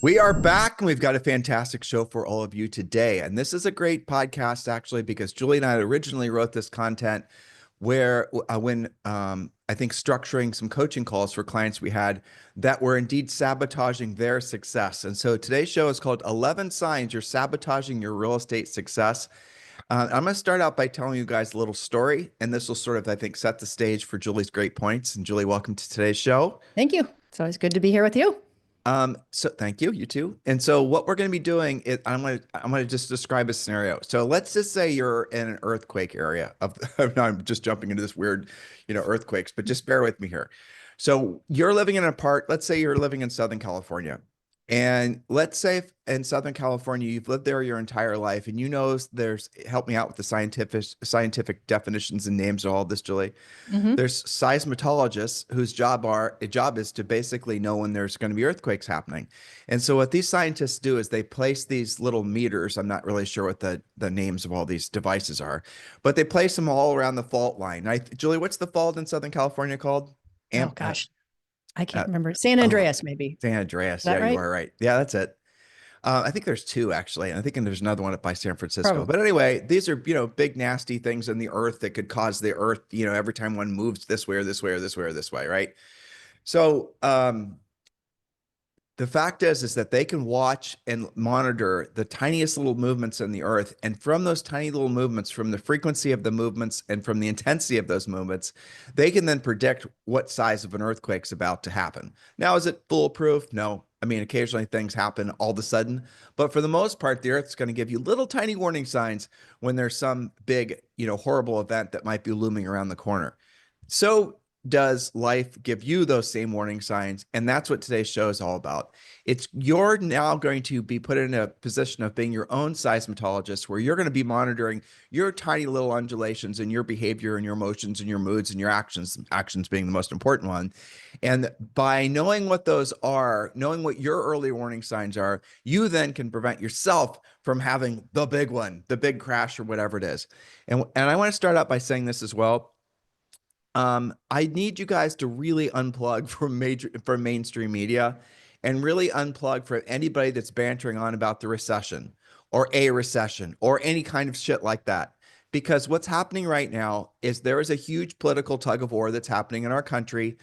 We are back and we've got a fantastic show for all of you today. And this is a great podcast, actually, because Julie and I originally wrote this content where, when I think structuring some coaching calls for clients we had that were indeed sabotaging their success. And so today's show is called 11 Signs You're Sabotaging Your Real Estate Success. I'm going to start out by telling you guys a little story, and this will sort of, I think, set the stage for Julie's great points. And Julie, welcome to today's show. Thank you. It's always good to be here with you. So thank you, you too. And so what we're going to be doing is I'm going to just describe a scenario. So let's just say you're in an earthquake area of now I'm just jumping into this weird, earthquakes, but just bear with me here. So you're living in a part, let's say you're living in Southern California. And let's say in Southern California, you've lived there your entire life, and there's help me out with the scientific definitions and names of all this, Julie. Hmm. There's seismologists whose job is to basically know when there's going to be earthquakes happening. And so what these scientists do is they place these little meters. I'm not really sure what the names of all these devices are, but they place them all around the fault line. Julie, what's the fault in Southern California called? Oh Amp, gosh, I uh, can't remember. San oh, Andreas, maybe. San Is Andreas. that Yeah, you right? are right. Yeah, that's it. I think there's two actually, and I think there's another one up by San Francisco. But Probably. anyway, these are big nasty things in the earth that could cause the earth, every time one moves this way or this way or this way or this way, right? So the fact is that they can watch and monitor the tiniest little movements in the earth, and from those tiny little movements, from the frequency of the movements and from the intensity of those movements, they can then predict what size of an earthquake's about to happen. Now, is it foolproof? No. I mean, occasionally things happen all of a sudden, but for the most part, the earth's going to give you little tiny warning signs when there's some big, horrible event that might be looming around the corner. So does life give you those same warning signs? And that's what today's show is all about. You're now going to be put in a position of being your own seismologist, where you're going to be monitoring your tiny little undulations in your behavior and your emotions and your moods and your actions being the most important one. And by knowing what those are, knowing what your early warning signs are, you then can prevent yourself from having the big one, the big crash or whatever it is. And I want to start out by saying this as well. I need you guys to really unplug from mainstream media and really unplug from anybody that's bantering on about the recession or a recession or any kind of shit like that. Because what's happening right now is there is a huge political tug of war that's happening in our country.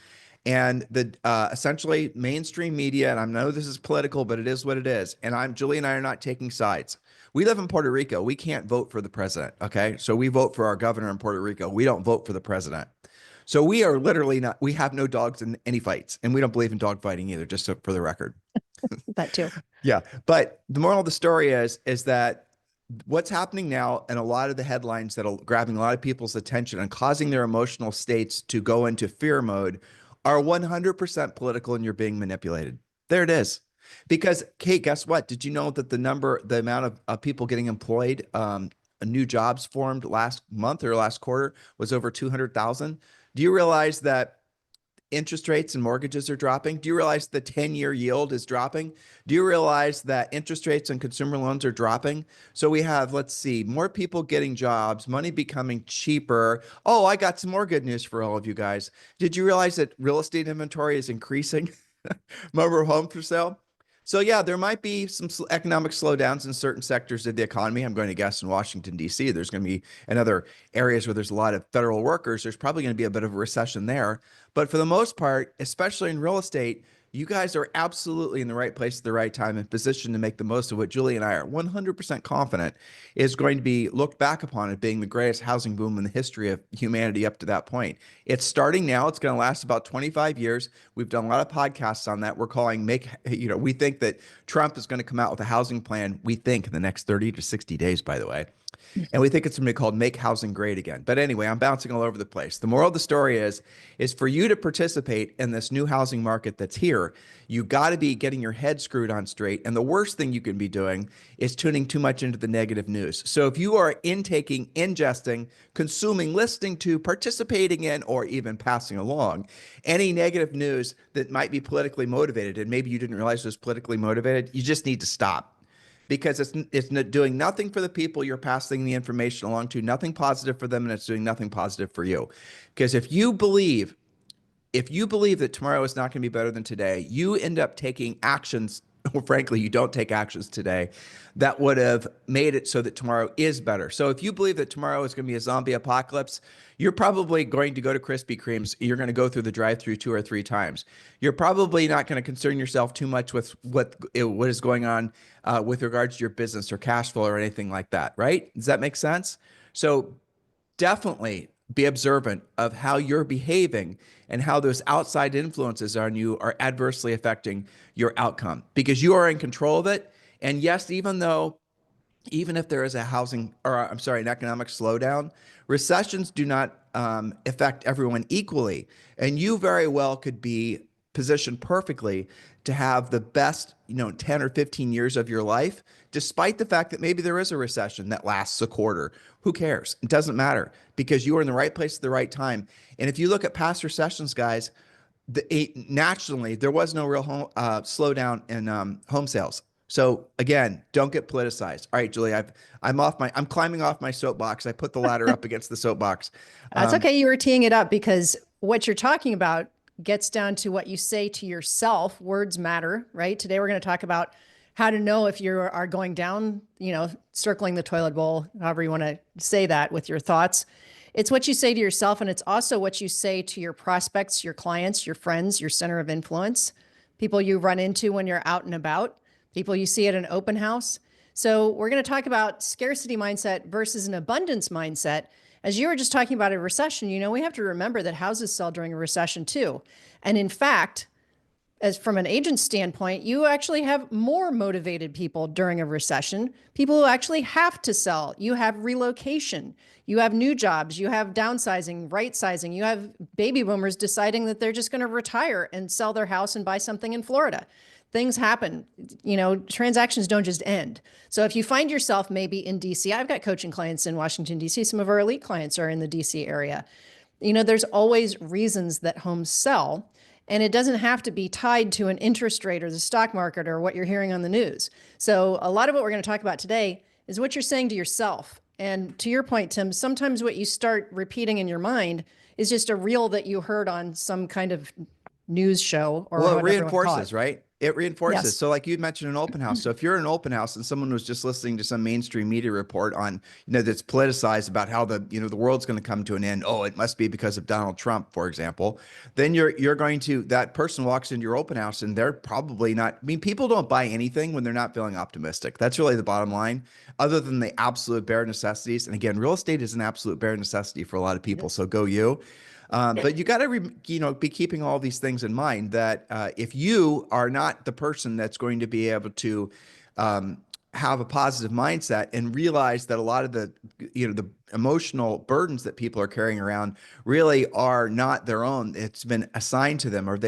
And the essentially mainstream media, and I know this is political, but it is what it is. And Julie and I are not taking sides. We live in Puerto Rico. We can't vote for the president. Okay. So we vote for our governor in Puerto Rico. We don't vote for the president. So we are literally not, we have no dogs in any fights, and we don't believe in dog fighting either, just for the record. That too. Yeah. But the moral of the story is that what's happening now, and a lot of the headlines that are grabbing a lot of people's attention and causing their emotional states to go into fear mode are 100% political, and you're being manipulated. There it is. Because, Kate, guess what? Did you know that the amount of people getting employed, new jobs formed last month or last quarter was over 200,000? Do you realize that interest rates and mortgages are dropping? Do you realize the 10-year yield is dropping? Do you realize that interest rates on consumer loans are dropping? So we have, let's see, more people getting jobs, money becoming cheaper. Oh, I got some more good news for all of you guys. Did you realize that real estate inventory is increasing? Number of homes for sale? So yeah, there might be some economic slowdowns in certain sectors of the economy. I'm going to guess in Washington, D.C., there's going to be in other areas where there's a lot of federal workers, there's probably going to be a bit of a recession there. But for the most part, especially in real estate, you guys are absolutely in the right place at the right time and positioned to make the most of what Julie and I are 100% confident is going to be looked back upon as being the greatest housing boom in the history of humanity up to that point. It's starting now. It's going to last about 25 years. We've done a lot of podcasts on that. We're calling we think that Trump is going to come out with a housing plan, we think in the next 30 to 60 days, by the way. And we think it's going to be called Make Housing Great Again. But anyway, I'm bouncing all over the place. The moral of the story is for you to participate in this new housing market that's here, you got to be getting your head screwed on straight. And the worst thing you can be doing is tuning too much into the negative news. So if you are ingesting, consuming, listening to, participating in, or even passing along any negative news that might be politically motivated, and maybe you didn't realize it was politically motivated, you just need to stop, because it's doing nothing for the people you're passing the information along to, nothing positive for them, and it's doing nothing positive for you. Because if you believe that tomorrow is not going to be better than today, you end up taking actions or frankly, you don't take actions today that would have made it so that tomorrow is better. So if you believe that tomorrow is going to be a zombie apocalypse, you're probably going to go to Krispy Kreme's. You're going to go through the drive-through 2 or 3 times. You're probably not going to concern yourself too much with what is going on with regards to your business or cash flow or anything like that, right? Does that make sense? So definitely be observant of how you're behaving and how those outside influences on you are adversely affecting your outcome because you are in control of it. And yes, even if there is a housing or I'm sorry, an economic slowdown, recessions do not affect everyone equally. And you very well could be positioned perfectly to have the best, 10 or 15 years of your life, despite the fact that maybe there is a recession that lasts a quarter. Who cares? It doesn't matter because you are in the right place at the right time. And if you look at past recessions, guys, naturally there was no real slowdown in home sales. So again, don't get politicized. All right, Julie, I'm climbing off my soapbox. I put the ladder up against the soapbox. That's Um, okay. You were teeing it up because what you're talking about gets down to what you say to yourself. Words matter, right? Today we're going to talk about how to know if you are going down, circling the toilet bowl, however you want to say that with your thoughts. It's what you say to yourself, and it's also what you say to your prospects, your clients, your friends, your center of influence, people you run into when you're out and about, people you see at an open house. So we're going to talk about scarcity mindset versus an abundance mindset. As you were just talking about a recession, we have to remember that houses sell during a recession too. And in fact, as from an agent standpoint, you actually have more motivated people during a recession, people who actually have to sell. You have relocation, you have new jobs, you have downsizing, right sizing, you have baby boomers deciding that they're just going to retire and sell their house and buy something in Florida. Things happen, transactions don't just end. So if you find yourself maybe in DC, I've got coaching clients in Washington, DC. Some of our elite clients are in the DC area. There's always reasons that homes sell. And it doesn't have to be tied to an interest rate or the stock market or what you're hearing on the news. So a lot of what we're going to talk about today is what you're saying to yourself. And to your point, Tim, sometimes what you start repeating in your mind is just a reel that you heard on some kind of news show or Well, it whatever you want to call it. reinforces, right? It reinforces. Yes. So, like you mentioned, an open house. So, if you're in an open house and someone was just listening to some mainstream media report on, that's politicized about how the world's going to come to an end. Oh, it must be because of Donald Trump, for example. Then you're going to that person walks into your open house and they're probably not. I mean, people don't buy anything when they're not feeling optimistic. That's really the bottom line, other than the absolute bare necessities. And again, real estate is an absolute bare necessity for a lot of It people. is. So go you. But you got to, be keeping all these things in mind that if you are not the person that's going to be able to have a positive mindset and realize that a lot of the emotional burdens that people are carrying around really are not their own. It's been assigned to them, or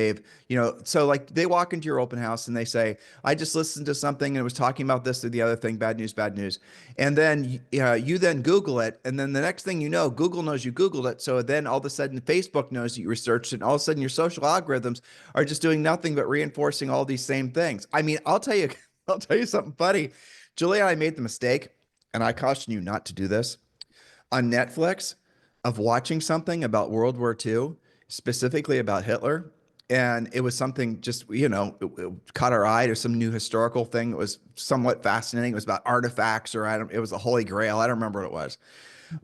so like they walk into your open house and they say, I just listened to something and it was talking about this or the other thing, bad news, bad news. And then you then Google it. And then the next thing you know, Google knows you Googled it. So then all of a sudden Facebook knows you researched it. And all of a sudden your social algorithms are just doing nothing but reinforcing all these same things. I mean, I'll tell you, I'll tell you something funny. Julia and I made the mistake, and I caution you not to do this on Netflix, of watching something about World War II, specifically about Hitler. And it was something just, it caught our eye. There's some new historical thing that was somewhat fascinating. It was about artifacts, or it was the Holy Grail. I don't remember what it was.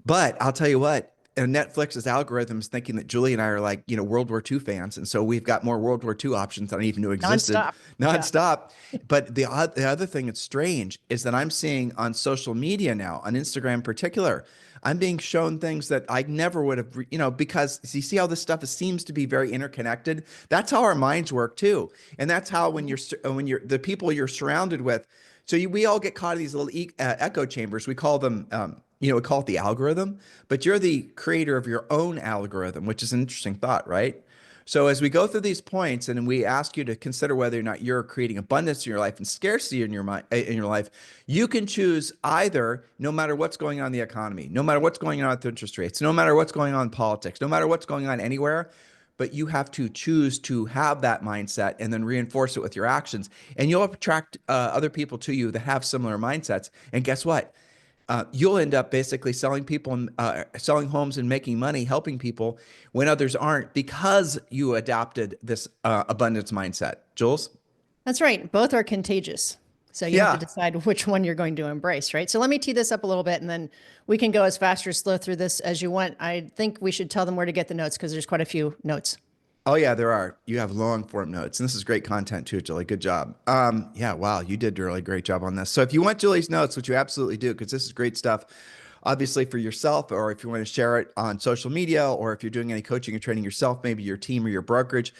But I'll tell you what, Netflix's algorithms thinking that Julie and I are like, World War II fans. And so we've got more World War II options than I even knew existed Nonstop. Yeah. nonstop. But the other thing that's strange is that I'm seeing on social media now, on Instagram in particular, I'm being shown things that I never would have, because you see how this stuff seems to be very interconnected. That's how our minds work too. And that's how when you're the people you're surrounded with, so we all get caught in these little echo chambers. We call them, we call it the algorithm, but you're the creator of your own algorithm, which is an interesting thought, right? So as we go through these points and we ask you to consider whether or not you're creating abundance in your life and scarcity in your life, you can choose either, no matter what's going on in the economy, no matter what's going on with interest rates, no matter what's going on in politics, no matter what's going on anywhere, but you have to choose to have that mindset and then reinforce it with your actions. And you'll attract other people to you that have similar mindsets. And guess what? You'll end up basically selling homes and making money, helping people when others aren't, because you adopted this abundance mindset. Jules? That's right. Both are contagious. So you have to Yeah. decide which one you're going to embrace, right? So let me tee this up a little bit and then we can go as fast or slow through this as you want. I think we should tell them where to get the notes because there's quite a few notes. Oh yeah, there are. You have long form notes, and this is great content too, Julie. Good job. Yeah, wow, you did a really great job on this. So if you want Julie's notes, which you absolutely do, because this is great stuff, obviously for yourself, or if you want to share it on social media, or if you're doing any coaching or training yourself, maybe your team or your brokerage,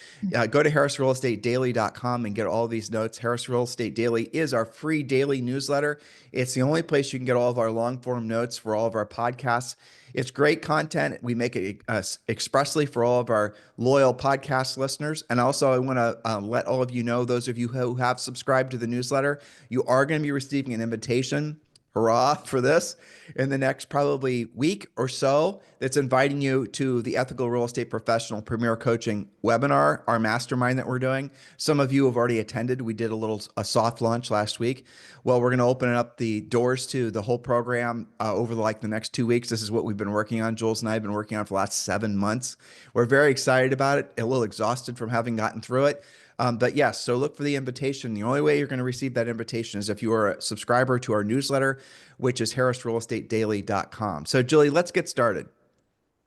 go to harrisrealestatedaily.com and get all these notes. Harris Real Estate Daily is our free daily newsletter. It's the only place you can get all of our long form notes for all of our podcasts. It's great content. We make it expressly for all of our loyal podcast listeners. And also, I want to let all of you know, those of you who have subscribed to the newsletter, you are going to be receiving an invitation. Hurrah for this in the next probably week or so. That's inviting you to the Ethical Real Estate Professional Premier Coaching webinar, our mastermind that we're doing. Some of you have already attended. We did a soft launch last week. Well, we're going to open up the doors to the whole program over the next 2 weeks. This is what we've been working on. Jules and I have been working on for the last 7 months. We're very excited about it. A little exhausted from having gotten through it. But yes, so look for the invitation. The only way you're going to receive that invitation is if you are a subscriber to our newsletter, which is harrisrealestatedaily.com. So Julie, let's get started.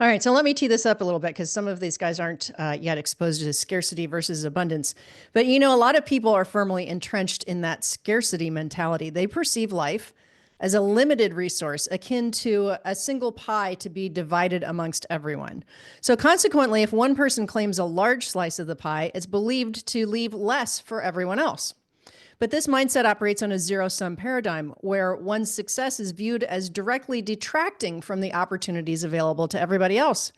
All right, so let me tee this up a little bit because some of these guys aren't yet exposed to scarcity versus abundance. But a lot of people are firmly entrenched in that scarcity mentality. They perceive life as a limited resource, akin to a single pie to be divided amongst everyone. So consequently, if one person claims a large slice of the pie, it's believed to leave less for everyone else. But this mindset operates on a zero-sum paradigm where one's success is viewed as directly detracting from the opportunities available to everybody else.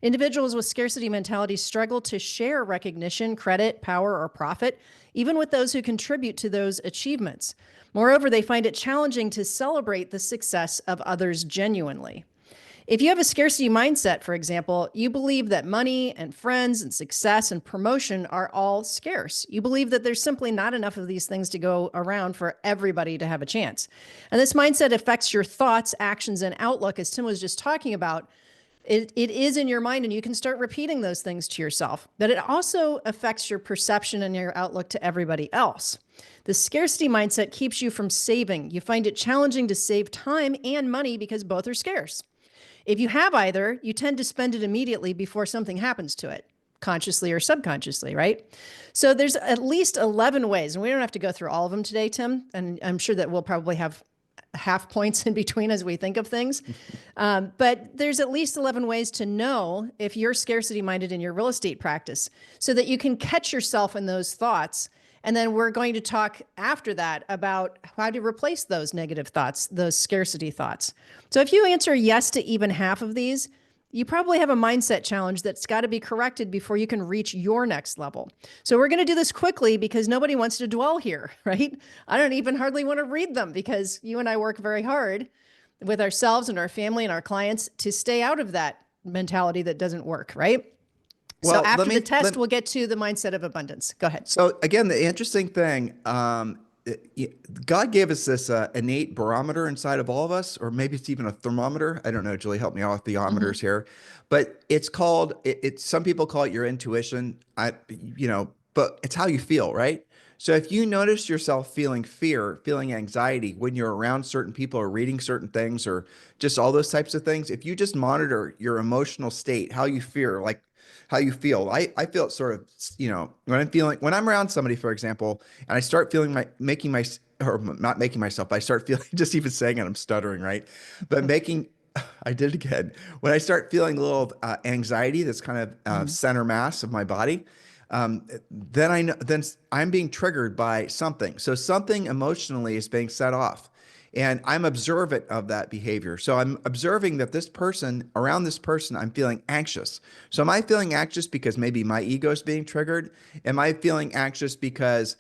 Individuals with scarcity mentality struggle to share recognition, credit, power, or profit, even with those who contribute to those achievements. Moreover, they find it challenging to celebrate the success of others genuinely. If you have a scarcity mindset, for example, you believe that money and friends and success and promotion are all scarce. You believe that there's simply not enough of these things to go around for everybody to have a chance. And this mindset affects your thoughts, actions, and outlook, as Tim was just talking about. It is in your mind, and you can start repeating those things to yourself. But it also affects your perception and your outlook to everybody else. The scarcity mindset keeps you from saving. You find it challenging to save time and money because both are scarce. If you have either, you tend to spend it immediately before something happens to it, consciously or subconsciously, right? So there's at least 11 ways, and we don't have to go through all of them today, Tim, and I'm sure that we'll probably have half points in between as we think of things. But there's at least 11 ways to know if you're scarcity minded in your real estate practice so that you can catch yourself in those thoughts. And then we're going to talk after that about how to replace those negative thoughts, those scarcity thoughts. So if you answer yes to even half of these, you probably have a mindset challenge that's got to be corrected before you can reach your next level. So we're going to do this quickly because nobody wants to dwell here, right? I don't even hardly want to read them because you and I work very hard with ourselves and our family and our clients to stay out of that mentality that doesn't work, right? So Well, after the test, we'll get to the mindset of abundance. Go ahead. so again, the interesting thing, God gave us this innate barometer inside of all of us, or maybe it's even a thermometer. I don't know, Julie, help me out with Mhm. theometers here, but it's called, it's some people call it your intuition. But it's how you feel, right? So if you notice yourself feeling fear, feeling anxiety when you're around certain people or reading certain things or just all those types of things, if you just monitor your emotional state, how you fear, like how you feel. I feel it sort of, when I'm around somebody, for example, and I start feeling or not making myself, but I start feeling, just even saying it, I'm stuttering, right? But I did it again. When I start feeling a little anxiety, that's kind of Mhm. center mass of my body, then I know, then I'm being triggered by something. So something emotionally is being set off. And I'm observant of that behavior. So I'm observing that around this person, I'm feeling anxious. So am I feeling anxious because maybe my ego is being triggered? Am I feeling anxious because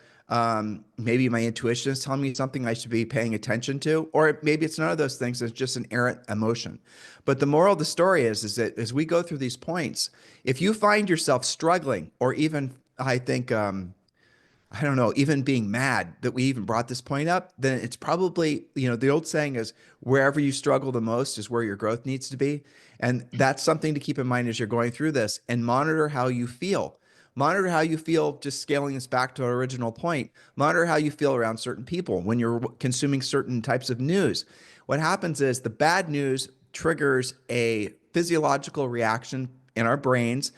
maybe my intuition is telling me something I should be paying attention to? Or maybe it's none of those things. It's just an errant emotion. But the moral of the story is that as we go through these points, if you find yourself struggling or even, I think, I don't know, even being mad that we even brought this point up, then it's probably, the old saying is wherever you struggle the most is where your growth needs to be. And that's something to keep in mind as you're going through this and monitor how you feel. Monitor how you feel, just scaling this back to our original point. Monitor how you feel around certain people when you're consuming certain types of news. What happens is the bad news triggers a physiological reaction in our brains,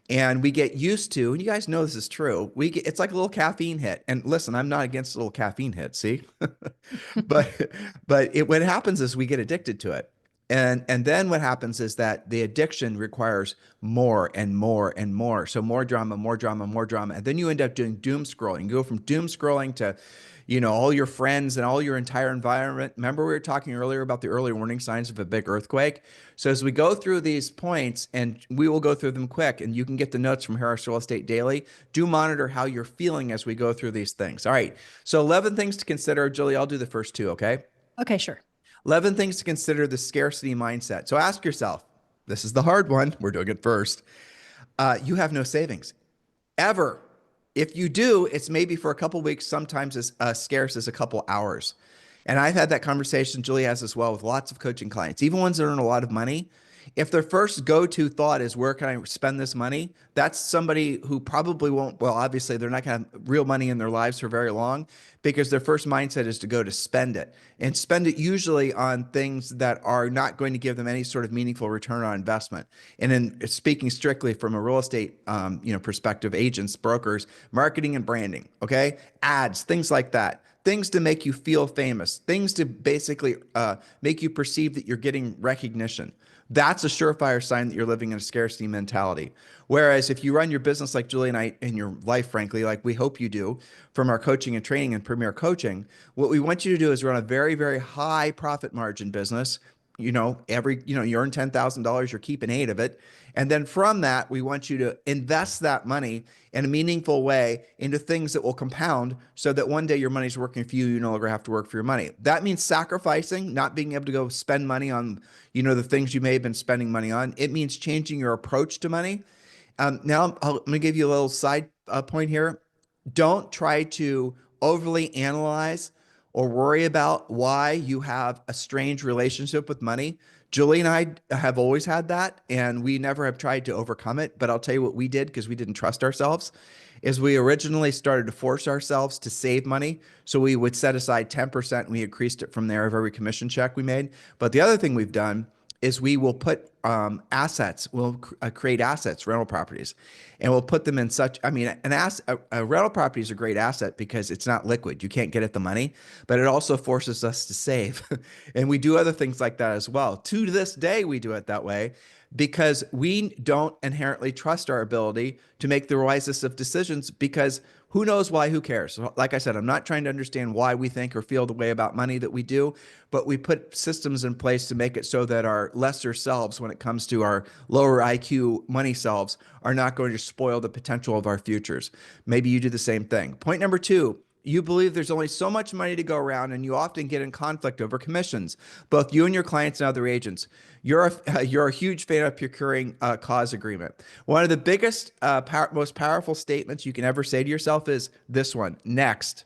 and we get used to, and you guys know this is true, it's like a little caffeine hit. And listen, I'm not against a little caffeine hit, see? but what happens is we get addicted to it. And then what happens is that the addiction requires more and more and more. So more drama, more drama, more drama. And then you end up doing doom scrolling. You go from doom scrolling to, all your friends and all your entire environment. Remember, we were talking earlier about the early warning signs of a big earthquake. So as we go through these points, and we will go through them quick, and you can get the notes from Harris Real Estate Daily, do monitor how you're feeling as we go through these things. All right. So 11 things to consider. Julie, I'll do the first two, okay? Okay, sure. 11 things to consider: the scarcity mindset. So ask yourself, this is the hard one. We're doing it first. You have no savings ever. If you do, it's maybe for a couple weeks, sometimes as scarce as a couple hours. And I've had that conversation, Julie has as well, with lots of coaching clients, even ones that earn a lot of money. If their first go-to thought is, where can I spend this money? That's somebody who probably won't, well, obviously they're not going to have real money in their lives for very long, because their first mindset is to go to spend it, and spend it usually on things that are not going to give them any sort of meaningful return on investment. And in speaking strictly from a real estate, perspective, agents, brokers, marketing and branding, okay, ads, things like that. Things to make you feel famous, things to basically make you perceive that you're getting recognition. That's a surefire sign that you're living in a scarcity mentality. Whereas if you run your business like Julie and I, in your life, frankly, like we hope you do from our coaching and training and premier coaching, what we want you to do is run a very, very high profit margin business. You earn $10,000, you're keeping eight of it. And then from that, we want you to invest that money in a meaningful way into things that will compound, so that one day your money's working for you. You no longer have to work for your money. That means sacrificing, not being able to go spend money on, the things you may have been spending money on. It means changing your approach to money. Now, I'm going to give you a little side point here. Don't try to overly analyze or worry about why you have a strange relationship with money. Julie and I have always had that, and we never have tried to overcome it. But I'll tell you what we did, because we didn't trust ourselves, is we originally started to force ourselves to save money. So we would set aside 10%, and we increased it from there of every commission check we made. But the other thing we've done is we will put assets, we'll create assets, rental properties, and we'll put them in such, a rental property is a great asset because it's not liquid. You can't get at the money, but it also forces us to save. And we do other things like that as well. To this day, we do it that way because we don't inherently trust our ability to make the wisest of decisions, because who knows why, who cares? So, like I said, I'm not trying to understand why we think or feel the way about money that we do, but we put systems in place to make it so that our lesser selves, when it comes to our lower IQ money selves, are not going to spoil the potential of our futures. Maybe you do the same thing. Point number two: you believe there's only so much money to go around, and you often get in conflict over commissions, both you and your clients and other agents. You're a huge fan of procuring a cause agreement. One of the biggest, most powerful statements you can ever say to yourself is this one: next.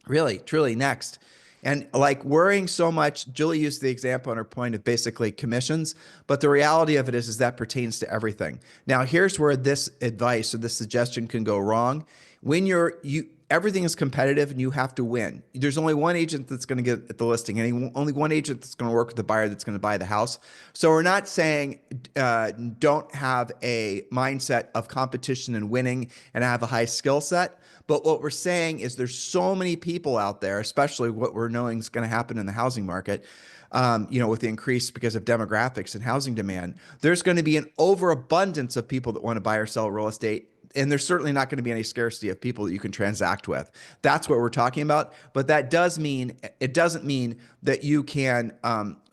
Really, truly, next. And like worrying so much, Julie used the example on her point of basically commissions, but the reality of it is that pertains to everything. Now, here's where this advice or this suggestion can go wrong. When everything is competitive and you have to win. There's only one agent that's going to get the listing, and only one agent that's going to work with the buyer that's going to buy the house. So we're not saying don't have a mindset of competition and winning and have a high skill set. But what we're saying is there's so many people out there, especially what we're knowing is going to happen in the housing market, with the increase because of demographics and housing demand. There's going to be an overabundance of people that want to buy or sell real estate. And there's certainly not going to be any scarcity of people that you can transact with. That's what we're talking about. But it doesn't mean that you can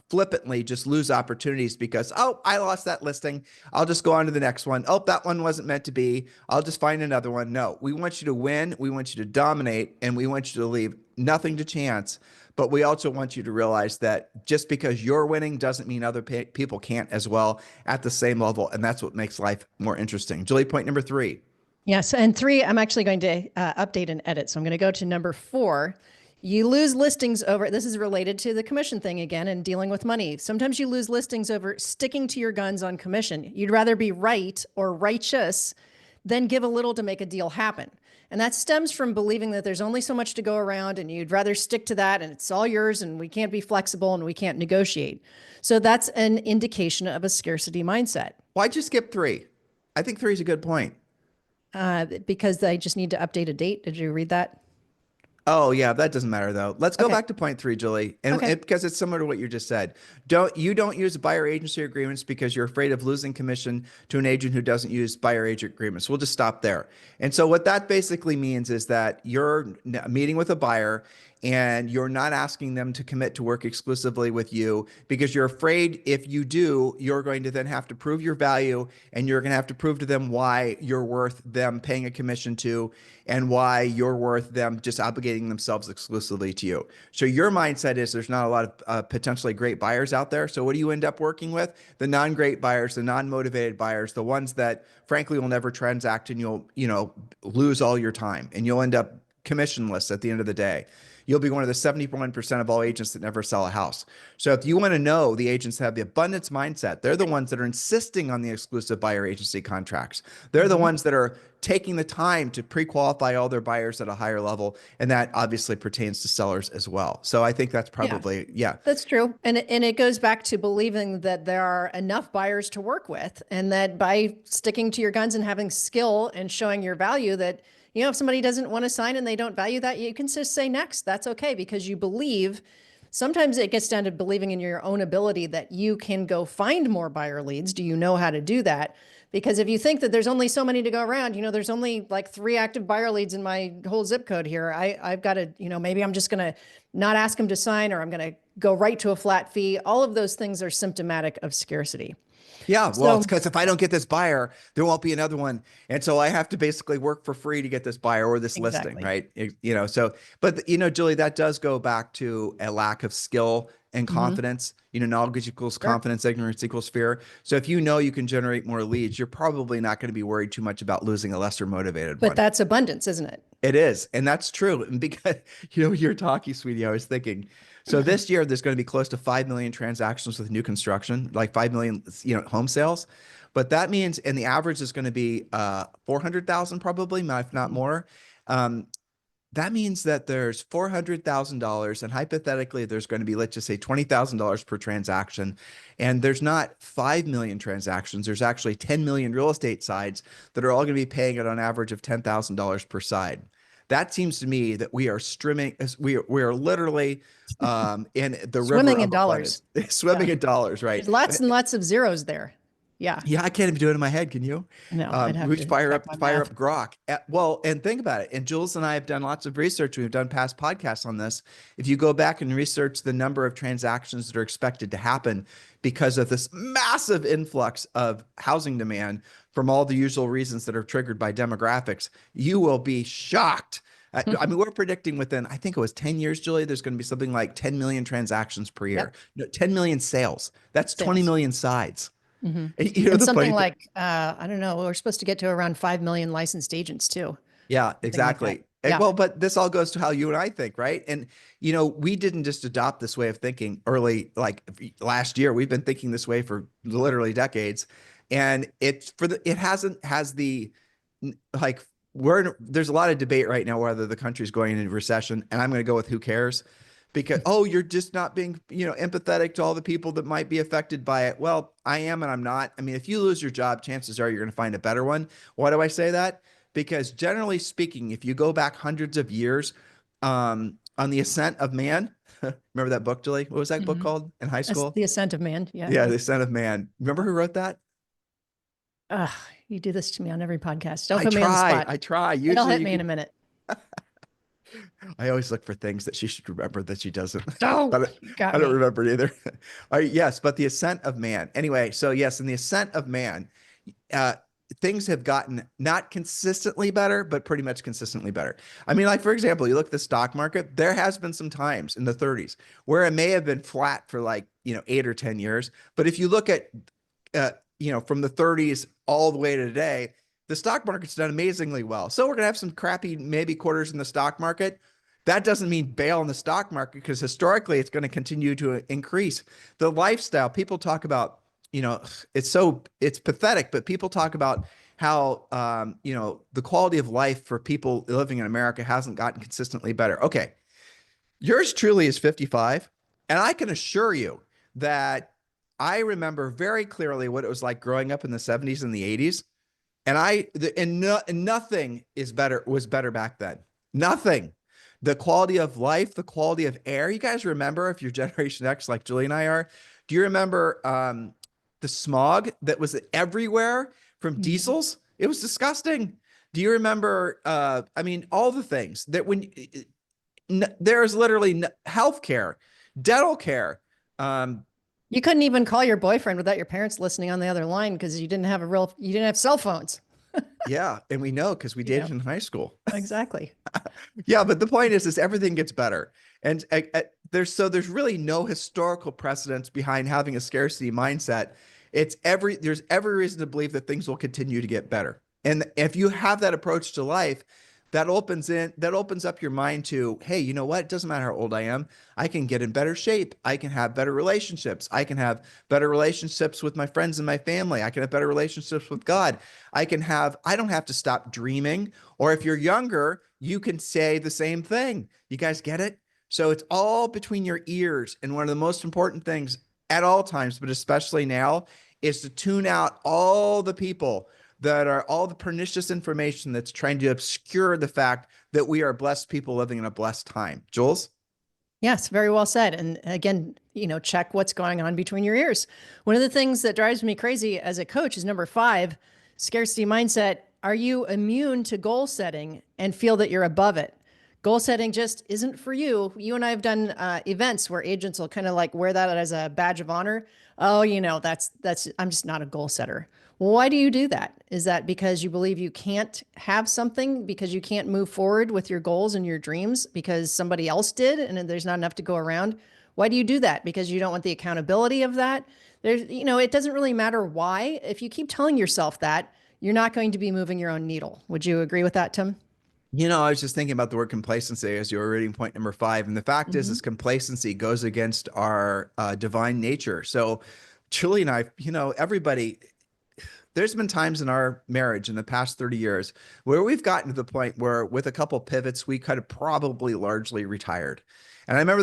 flippantly just lose opportunities because, oh, I lost that listing, I'll just go on to the next one. Oh, that one wasn't meant to be, I'll just find another one. No, we want you to win. We want you to dominate, and we want you to leave nothing to chance. But we also want you to realize that just because you're winning doesn't mean other people can't as well at the same level. And that's what makes life more interesting. Julie, point number three. Yes. And three, I'm actually going to update and edit. So I'm going to go to number four. You lose listings over, this is related to the commission thing again and dealing with money. Sometimes you lose listings over sticking to your guns on commission. You'd rather be right or righteous then give a little to make a deal happen. And that stems from believing that there's only so much to go around and you'd rather stick to that and it's all yours and we can't be flexible and we can't negotiate. So that's an indication of a scarcity mindset. Why'd you skip three? I think three is a good point. Because I just need to update a date. Did you read that? Oh yeah, that doesn't matter though. Let's go Okay. back to point three, Julie, and Okay. because it's similar to what you just said. Don't use buyer agency agreements because you're afraid of losing commission to an agent who doesn't use buyer agent agreements. We'll just stop there. And so what that basically means is that you're meeting with a buyer and you're not asking them to commit to work exclusively with you because you're afraid if you do, you're going to then have to prove your value and you're going to have to prove to them why you're worth them paying a commission to and why you're worth them just obligating themselves exclusively to you. So your mindset is there's not a lot of potentially great buyers out there. So what do you end up working with? The non-great buyers, the non-motivated buyers, the ones that frankly will never transact and you'll, lose all your time and you'll end up commissionless at the end of the day. You'll be one of the 71% of all agents that never sell a house. So if you want to know the agents that have the abundance mindset, they're the ones that are insisting on the exclusive buyer agency contracts. They're the ones that are taking the time to pre-qualify all their buyers at a higher level. And that obviously pertains to sellers as well. So I think that's Yeah. probably, yeah. That's true. And it goes back to believing that there are enough buyers to work with and that by sticking to your guns and having skill and showing your value that, if somebody doesn't want to sign and they don't value that, you can just say next. That's okay because you believe. Sometimes it gets down to believing in your own ability that you can go find more buyer leads. Do you know how to do that? Because if you think that there's only so many to go around, there's only like 3 active buyer leads in my whole zip code here. I've got to, maybe I'm just going to not ask them to sign or I'm going to go right to a flat fee. All of those things are symptomatic of scarcity. Yeah, well, it's So because if I don't get this buyer, there won't be another one, and so I have to basically work for free to get this buyer or this listing, exactly. right? So, but Julie, that does go back to a lack of skill and Mm-hmm. confidence. Knowledge equals Sure. confidence, ignorance equals fear. So if you know you can generate more leads, you're probably not going to be worried too much about losing a lesser motivated But one. that's abundance, isn't it? It is, and that's true. And because you're talking, sweetie, I was thinking. So this year there's going to be close to 5 million transactions with new construction, like 5 million, home sales. But that means, and the average is going to be 400,000 probably, if not more. Um, that means that there's $400,000, and hypothetically, there's going to be, let's just say, $20,000 per transaction. And there's not 5 million transactions. There's actually 10 million real estate sides that are all going to be paying it on average of $10,000 per side. That seems to me that we are streaming, we are literally in the river Swimming in of dollars. abundance, swimming Yeah. in dollars, right? There's lots and lots of zeros there. Yeah. Yeah, I can't even do it in my head. Can you? No, I'd have We to fire check up, my fire math. up Grok. Well, and think about it. And Jules and I have done lots of research. We've done past podcasts on this. If you go back and research the number of transactions that are expected to happen because of this massive influx of housing demand from all the usual reasons that are triggered by demographics, you will be shocked. I mean, we're predicting within, I think it was 10 years, Julie, there's going to be something like 10 million transactions per year. Yep. No, 10 million sales. That's 20 Sales. million sides. Hmm. And And the funny something thing, like, I don't know, we're supposed to get to around 5 million licensed agents too. yeah, Something like that. exactly. Yeah. Well, but this all goes to how you and I think, right? And we didn't just adopt this way of thinking early, like last year. We've been thinking this way for literally decades, and it hasn't has the like there's a lot of debate right now whether the country's going into recession, and I'm going to go with who cares, because you're just not being empathetic to all the people that might be affected by it. Well, I am and I'm not. I mean, if you lose your job, chances are you're going to find a better one. Why do I say that? Because generally speaking, if you go back hundreds of years, on the ascent of man, remember that book, Julie? What was that book Hmm. called in high That's school? the ascent of man. Yeah. Yeah, the ascent of man. Remember who wrote that? Ugh, you do this to me on every podcast. Don't put me on the I spot. try. It'll Usually hit you me in can, a minute. I always look for things that she should remember that she doesn't. I Oh, don't, you got I don't me. remember it either. All right, yes, but the ascent of man. Anyway, so yes, in the ascent of man, uh, things have gotten not consistently better, but pretty much consistently better. I mean, like for example, you look at the stock market, there has been some times in the 30s where it may have been flat for like, 8 or 10 years. But if you look at, from the 30s all the way to today, the stock market's done amazingly well. So we're going to have some crappy maybe quarters in the stock market. That doesn't mean bail in the stock market because historically it's going to continue to increase. The lifestyle, people talk about, it's pathetic, but people talk about how the quality of life for people living in America hasn't gotten consistently better. Okay, yours truly is 55, and I can assure you that I remember very clearly what it was like growing up in the 70s and the 80s. And and nothing is better was better back then. Nothing. The quality of life, the quality of air. You guys remember, if you're Generation X like Julie and I are, do you remember the smog that was everywhere from Mhm. diesels? It was disgusting. Do you remember I mean all the things that when there's literally health care, dental care, um, You couldn't even call your boyfriend without your parents listening on the other line because you didn't have cell phones. yeah, and we know because we You know, dated in high school. exactly. Yeah, but the point is everything gets better, and there's really no historical precedence behind having a scarcity mindset. There's every reason to believe that things will continue to get better, and if you have that approach to life, that opens up your mind to, hey, you know what? It doesn't matter how old I am. I can get in better shape. I can have better relationships. I can have better relationships with my friends and my family. I can have better relationships with God. I don't have to stop dreaming. Or if you're younger, you can say the same thing. You guys get it? So it's all between your ears. And one of the most important things at all times, but especially now, is to tune out all the people that are all the pernicious information that's trying to obscure the fact that we are blessed people living in a blessed time. Jules? Yes, very well said. And again, check what's going on between your ears. One of the things that drives me crazy as a coach is number 5, scarcity mindset. Are you immune to goal setting and feel that you're above it? Goal setting just isn't for you. You and I have done events where agents will kind of like wear that as a badge of honor. Oh, that's I'm just not a goal setter. Why do you do that? Is that because you believe you can't have something because you can't move forward with your goals and your dreams because somebody else did and there's not enough to go around? Why do you do that? Because you don't want the accountability of that? It doesn't really matter why. If you keep telling yourself that, you're not going to be moving your own needle. Would you agree with that, Tim? I was just thinking about the word complacency as you were reading point number 5. And the fact is complacency goes against our divine nature. So Julie and I, everybody, there's been times in our marriage in the past 30 years where we've gotten to the point where with a couple pivots, we could have probably largely retired. And I remember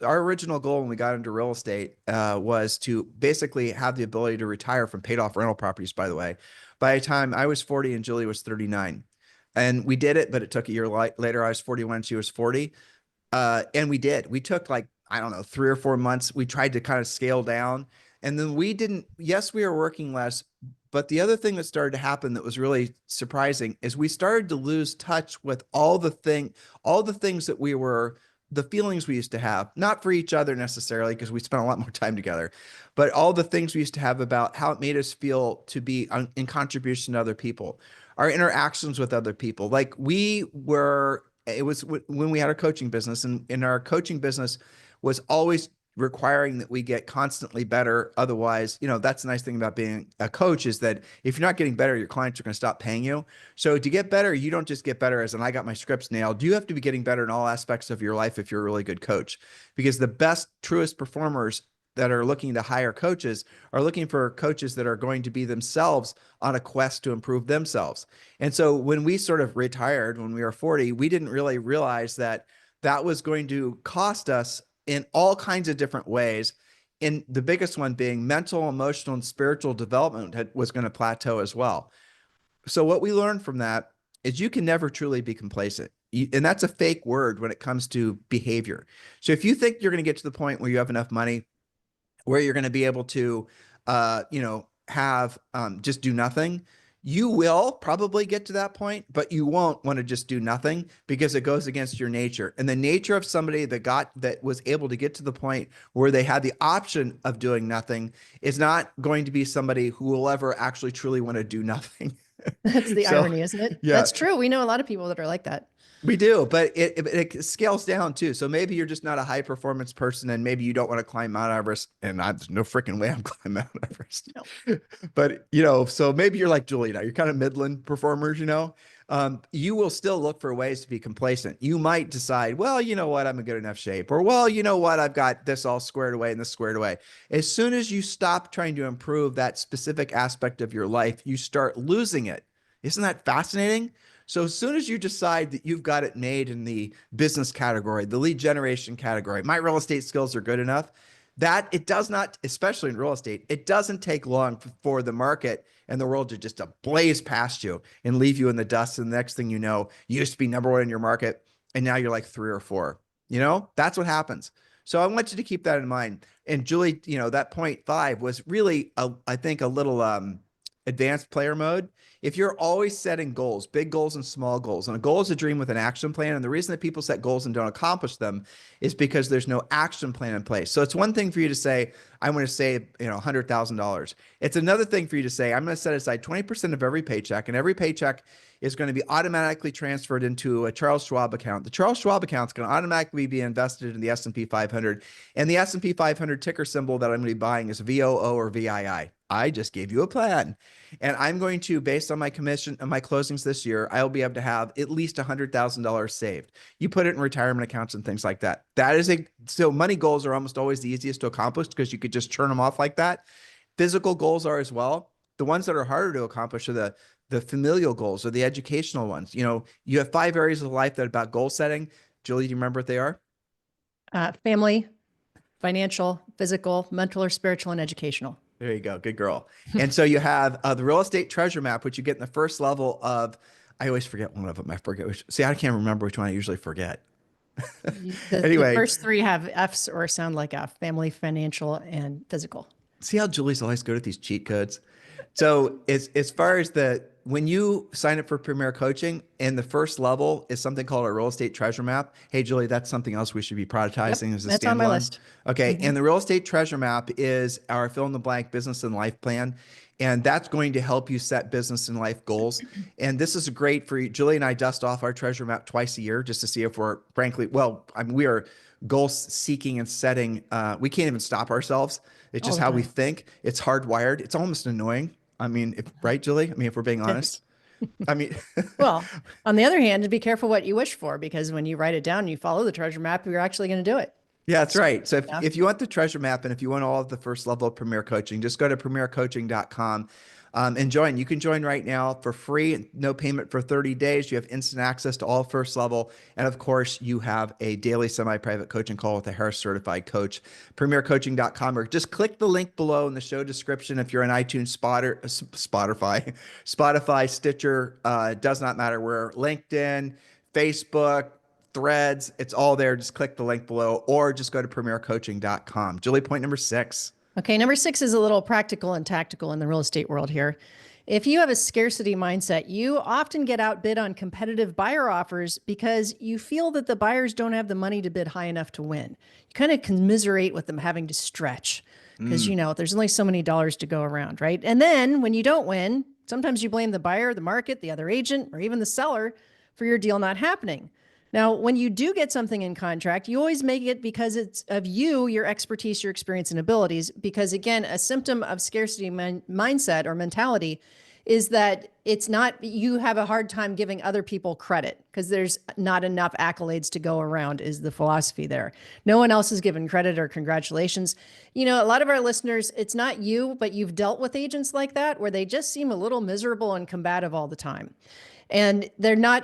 our original goal when we got into real estate was to basically have the ability to retire from paid off rental properties, by the way, by the time I was 40 and Julie was 39. And we did it, but it took a year later. I was 41, she was 40. And we did. We took like, I don't know, 3 or 4 months. We tried to kind of scale down. And then we didn't, yes, we were working less. But the other thing that started to happen that was really surprising is we started to lose touch with all the things that the feelings we used to have, not for each other necessarily, because we spent a lot more time together, but all the things we used to have about how it made us feel to be in contribution to other people, our interactions with other people. Like it was when we had our coaching business, and in our coaching business was always requiring that we get constantly better. Otherwise, that's the nice thing about being a coach is that if you're not getting better, your clients are going to stop paying you. So to get better, you don't just get better as in I got my scripts nailed. You have to be getting better in all aspects of your life if you're a really good coach, because the best, truest performers that are looking to hire coaches are looking for coaches that are going to be themselves on a quest to improve themselves. And so when we sort of retired when we were 40, we didn't really realize that that was going to cost us in all kinds of different ways. And the biggest one being mental, emotional, and spiritual development was going to plateau as well. So what we learned from that is you can never truly be complacent. And that's a fake word when it comes to behavior. So if you think you're going to get to the point where you have enough money where you're going to be able to, have just do nothing. You will probably get to that point, but you won't want to just do nothing because it goes against your nature. And the nature of somebody that was able to get to the point where they had the option of doing nothing is not going to be somebody who will ever actually truly want to do nothing. That's the So, irony, isn't it? yeah, That's true. We know a lot of people that are like that. we do, but it scales down too. So maybe you're just not a high performance person, and maybe you don't want to climb Mount Everest. And there's no freaking way I'm climbing Mount Everest. No. But so maybe you're like Julie now. You're kind of Midland performers. You will still look for ways to be complacent. You might decide, well, you know what, I'm in good enough shape, or well, you know what, I've got this all squared away and this squared away. As soon as you stop trying to improve that specific aspect of your life, you start losing it Isn't that fascinating? So as soon as you decide that you've got it made in the business category, the lead generation category, my real estate skills are good enough, that it does not, especially in real estate, it doesn't take long for the market and the world to just blaze past you and leave you in the dust. And the next thing you know, you used to be number one in your market, and now you're like three or four. That's what happens. So I want you to keep that in mind. And Julie, that point five was really, I think, a little advanced player mode. If you're always setting goals, big goals and small goals, and a goal is a dream with an action plan, and the reason that people set goals and don't accomplish them is because there's no action plan in place. So it's one thing for you to say, I want to save, $100,000. It's another thing for you to say, I'm going to set aside 20% of every paycheck, and every paycheck is going to be automatically transferred into a Charles Schwab account. The Charles Schwab account is going to automatically be invested in the S&P 500, and the S&P 500 ticker symbol that I'm going to be buying is VOO or VII. I just gave you a plan. And I'm going to, based on my commission and my closings this year, I'll be able to have at least $100,000 saved. You put it in retirement accounts and things like that. So money goals are almost always the easiest to accomplish because you could just churn them off like that. Physical goals are as well. The ones that are harder to accomplish are the familial goals or the educational ones. You have 5 areas of life that are about goal setting. Julie, do you remember what they are? Family, financial, physical, mental or spiritual, and educational. There you go. Good girl. And so you have the real estate treasure map, which you get in the first level of, I always forget one of them. I forget which. See, I can't remember which one I usually forget. The Anyway, first three have F's or sound like F: family, financial, and physical. see how Julie's always good at these cheat codes? So as far as when you sign up for Premier Coaching, and the first level is something called a real estate treasure map. Hey, Julie, that's something else we should be Yep, prioritizing as a that's on my standalone. list. Okay. Mhm. And the real estate treasure map is our fill in the blank business and life plan. And that's going to help you set business and life goals. And this is great for you. Julie and I dust off our treasure map twice a year just to see if we're frankly, well, I mean, we are goal seeking and setting. We can't even stop ourselves. It's All just the how we time. think. It's hardwired. It's almost annoying. I mean, right, Julie? I mean, if we're being It honest, is. I mean, Well, on the other hand, be careful what you wish for, because when you write it down and you follow the treasure map, you're actually going to do it. yeah, that's So, right. So yeah. if you want the treasure map and if you want all of the first level of Premier Coaching, just go to premiercoaching.com and join. You can join right now for free, no payment for 30 days. You have instant access to all first level. And of course, you have a daily semi-private coaching call with a Harris certified coach. Premiercoaching.com, or just click the link below in the show description if you're an iTunes Spotify, Stitcher, does not matter where, LinkedIn, Facebook, Threads, it's all there. Just click the link below or just go to premiercoaching.com. Julie, point number 6. Okay, number 6 is a little practical and tactical in the real estate world here. If you have a scarcity mindset, you often get outbid on competitive buyer offers because you feel that the buyers don't have the money to bid high enough to win. You kind of commiserate with them having to stretch because, there's only so many dollars to go around, right? And then when you don't win, sometimes you blame the buyer, the market, the other agent, or even the seller for your deal not happening. Now, when you do get something in contract, you always make it because it's of you, your expertise, your experience, and abilities. Because again, a symptom of scarcity mindset or mentality is that it's not, you have a hard time giving other people credit because there's not enough accolades to go around, is the philosophy there. No one else is given credit or congratulations. A lot of our listeners, it's not you, but you've dealt with agents like that where they just seem a little miserable and combative all the time. And they're not,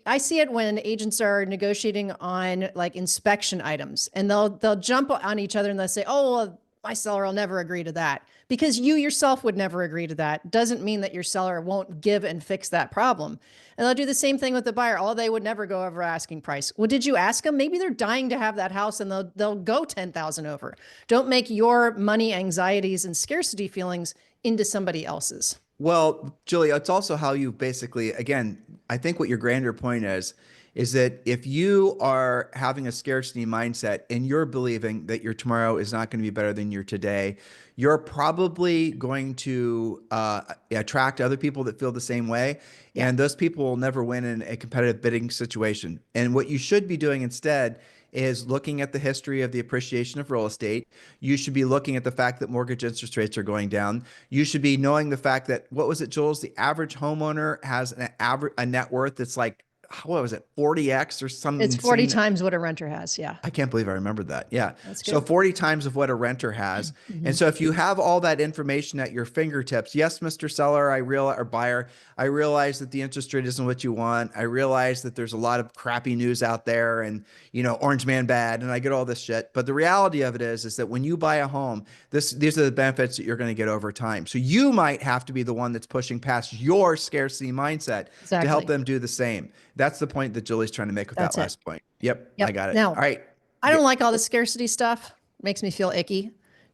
I see it when agents are negotiating on like inspection items, and they'll jump on each other and they'll say, "Oh, well, my seller will never agree to that," because you yourself would never agree to that. Doesn't mean that your seller won't give and fix that problem. And they'll do the same thing with the buyer. Oh, they would never go over asking price. Well, did you ask them? Maybe they're dying to have that house and they'll go 10,000 over. Don't make your money anxieties and scarcity feelings into somebody else's. Well, Julia, it's also how you basically, again, I think what your grander point is that if you are having a scarcity mindset and you're believing that your tomorrow is not going to be better than your today, you're probably going to attract other people that feel the same way. Yeah. And those people will never win in a competitive bidding situation. And what you should be doing instead is looking at the history of the appreciation of real estate. You should be looking at the fact that mortgage interest rates are going down. You should be knowing the fact that, what was it, Jules? The average homeowner has a net worth that's like what was it, 40x or some It's 40 insane. times what a renter has. Yeah. I can't believe I remembered that. Yeah. That's So good. 40 times of what a renter has. And Mhm. so if you have all that information at your fingertips, yes, Mr. Seller, I realize, or buyer, I realize that the interest rate isn't what you want. I realize that there's a lot of crappy news out there and, orange man bad, and I get all this shit. But the reality of it is that when you buy a home, these are the benefits that you're going to get over time. So you might have to be the one that's pushing past your scarcity mindset to help Exactly. them do the same. That's the point that Julie's trying to make with that That's it. last point. Yep, I Yep. got it. Now, All right. I don't like all the scarcity stuff. Makes me feel icky.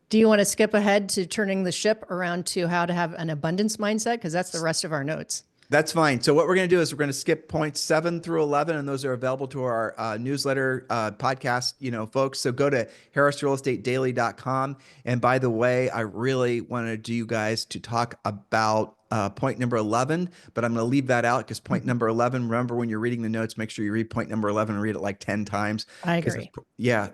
Do you want to skip ahead to turning the ship around to how to have an abundance mindset? Because that's the rest of our notes. That's fine. So what we're going to do is we're going to skip points 7 through 11, and those are available to our newsletter podcast, folks. So go to harrisrealestatedaily.com. And by the way, I really wanted you guys to talk about point number 11, but I'm going to leave that out because point Mhm. number 11, remember when you're reading the notes, make sure you read point number 11 and read it like 10 times I because agree.